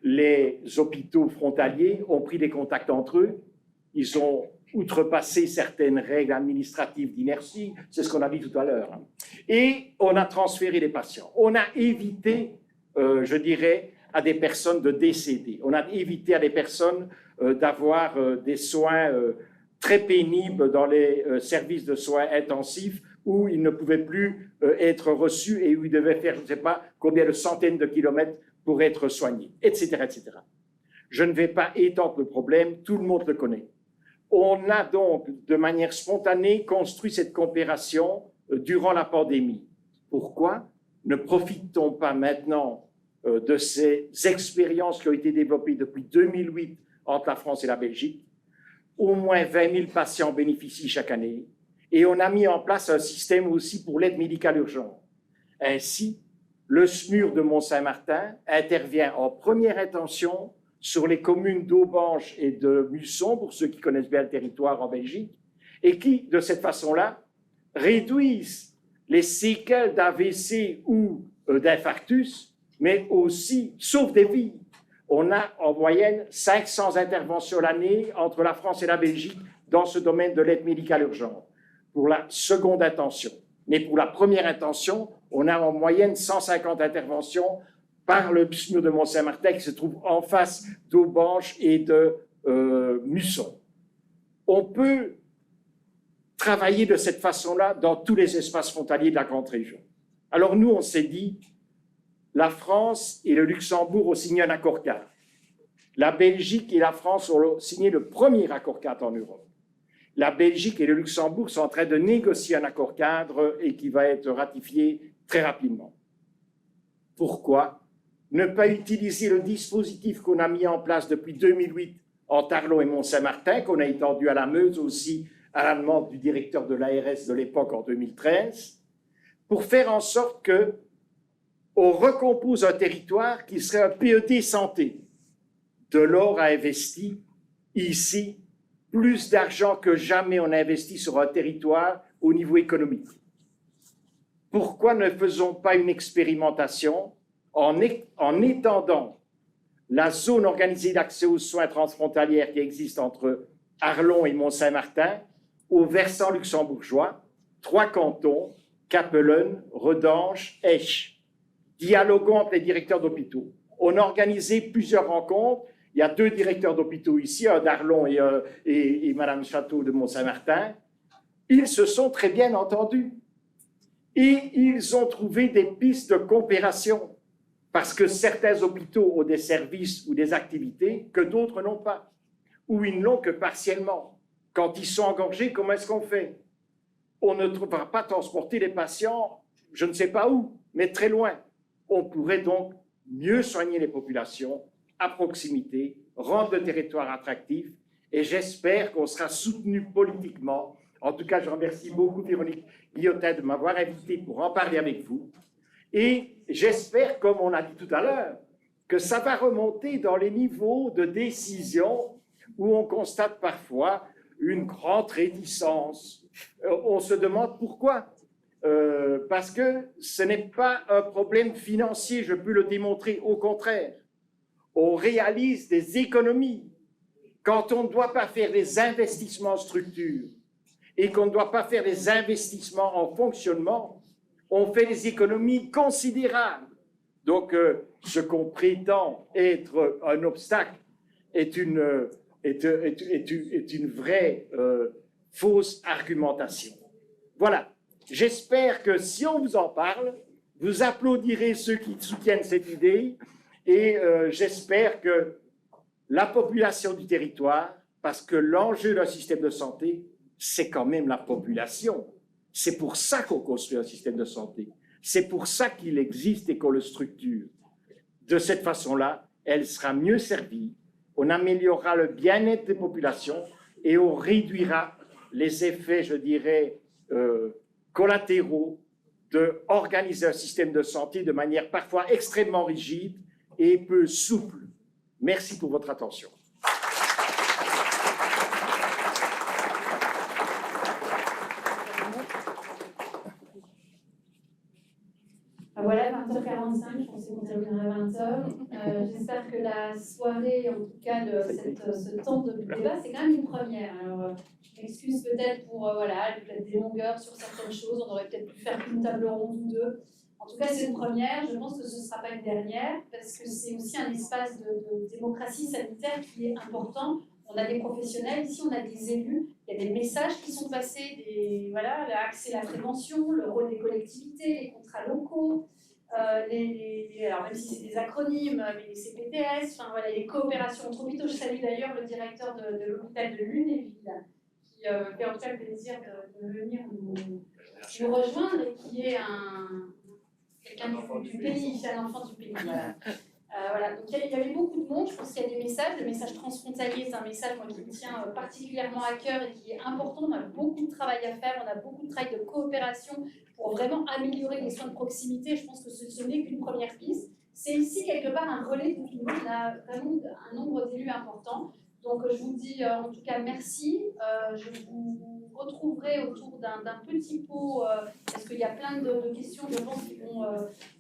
Les hôpitaux frontaliers ont pris des contacts entre eux, ils ont outrepassé certaines règles administratives d'inertie, c'est ce qu'on a dit tout à l'heure, et on a transféré les patients. On a évité, je dirais, à des personnes de décéder. On a évité à des personnes d'avoir des soins très pénibles dans les services de soins intensifs où ils ne pouvaient plus être reçus et où ils devaient faire, je ne sais pas combien de centaines de kilomètres pour être soignés, etc., etc. Je ne vais pas étendre le problème, tout le monde le connaît. On a donc, de manière spontanée, construit cette coopération durant la pandémie. Pourquoi ne profite-t-on pas maintenant de ces expériences qui ont été développées depuis 2008 entre la France et la Belgique? Au moins 20 000 patients bénéficient chaque année et on a mis en place un système aussi pour l'aide médicale urgente. Ainsi, le SMUR de Mont-Saint-Martin intervient en première intention sur les communes d'Aubange et de Musson, pour ceux qui connaissent bien le territoire en Belgique, et qui, de cette façon-là, réduisent les séquelles d'AVC ou d'infarctus, mais aussi sauvent des vies. On a en moyenne 500 interventions l'année entre la France et la Belgique dans ce domaine de l'aide médicale urgente, pour la seconde intention. Mais pour la première intention, on a en moyenne 150 interventions par le SMUR de Mont-Saint-Martin qui se trouve en face d'Aubange et de Musson. On peut travailler de cette façon-là dans tous les espaces frontaliers de la grande région. Alors nous, on s'est dit, la France et le Luxembourg ont signé un accord-cadre. La Belgique et la France ont signé le premier accord-cadre en Europe. La Belgique et le Luxembourg sont en train de négocier un accord-cadre et qui va être ratifié très rapidement. Pourquoi ne pas utiliser le dispositif qu'on a mis en place depuis 2008 en Tarlon et Mont-Saint-Martin, qu'on a étendu à la Meuse aussi à la demande du directeur de l'ARS de l'époque en 2013, pour faire en sorte qu'on recompose un territoire qui serait un PET santé. Delors a investi ici plus d'argent que jamais on a investi sur un territoire au niveau économique. Pourquoi ne faisons pas une expérimentation en étendant la zone organisée d'accès aux soins transfrontalières qui existe entre Arlon et Mont-Saint-Martin au versant luxembourgeois, 3 cantons, Capellen, Redange, Esch, dialoguant entre les directeurs d'hôpitaux. On a organisé plusieurs rencontres. Il y a 2 directeurs d'hôpitaux ici, un d'Arlon et Mme Château de Mont-Saint-Martin. Ils se sont très bien entendus et ils ont trouvé des pistes de coopération parce que certains hôpitaux ont des services ou des activités que d'autres n'ont pas, ou ils n'ont que partiellement. Quand ils sont engorgés, comment est-ce qu'on fait? On ne va pas transporter les patients, je ne sais pas où, mais très loin. On pourrait donc mieux soigner les populations à proximité, rendre le territoire attractif, et j'espère qu'on sera soutenu politiquement. En tout cas, je remercie beaucoup Véronique Guillotin de m'avoir invité pour en parler avec vous. Et j'espère, comme on a dit tout à l'heure, que ça va remonter dans les niveaux de décision où on constate parfois une grande réticence. On se demande pourquoi. Parce que ce n'est pas un problème financier, je peux le démontrer, au contraire. On réalise des économies quand on ne doit pas faire des investissements en structure et qu'on ne doit pas faire des investissements en fonctionnement, on fait des économies considérables. Donc, ce qu'on prétend être un obstacle est une vraie fausse argumentation. Voilà. J'espère que si on vous en parle, vous applaudirez ceux qui soutiennent cette idée et j'espère que la population du territoire, parce que l'enjeu d'un système de santé, c'est quand même la population. C'est pour ça qu'on construit un système de santé. C'est pour ça qu'il existe et qu'on le structure. De cette façon-là, elle sera mieux servie, on améliorera le bien-être des populations et on réduira les effets, je dirais, collatéraux d'organiser un système de santé de manière parfois extrêmement rigide et peu souple. Merci pour votre attention. Voilà, 20h45, je pensais qu'on terminerait à 20h. J'espère que la soirée, en tout cas de ce temps de débat, c'est quand même une première. Alors, je m'excuse peut-être pour peut-être des longueurs sur certaines choses, on aurait peut-être pu faire une table ronde ou deux. En tout cas, c'est une première, je pense que ce ne sera pas une dernière, parce que c'est aussi un espace de démocratie sanitaire qui est important. On a des professionnels, ici on a des élus, il y a des messages qui sont passés, l'accès à la prévention, le rôle des collectivités, les contrats locaux, alors même si c'est des acronymes, mais les CPTS, les coopérations entre hôpitaux. Je salue d'ailleurs le directeur de l'hôpital de Lunéville, qui fait en tout cas le plaisir de venir nous rejoindre et qui est quelqu'un du pays, un enfant du pays. Donc il y avait beaucoup de monde, je pense qu'il y a des messages. Le message transfrontalier, c'est un message qui me tient particulièrement à cœur et qui est important. On a beaucoup de travail à faire, on a beaucoup de travail de coopération pour vraiment améliorer les soins de proximité. Je pense que ce n'est qu'une première piste. C'est ici quelque part un relais de tout le monde. On a vraiment un nombre d'élus important. Donc je vous dis en tout cas merci. Je vous retrouverai autour d'un petit pot, parce qu'il y a plein de questions, je pense,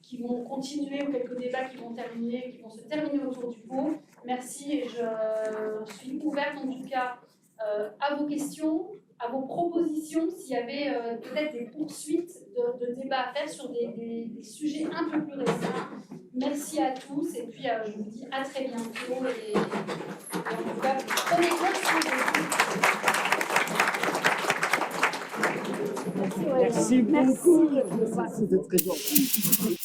qui vont continuer, ou quelques débats qui vont se terminer autour du pot. Merci et je suis ouverte en tout cas à vos questions, à vos propositions, s'il y avait peut-être des poursuites de débats à faire sur des sujets un peu plus récents. Merci à tous et puis je vous dis à très bientôt et en tout cas, prenez soin de vous. Merci beaucoup. C'était très gentil.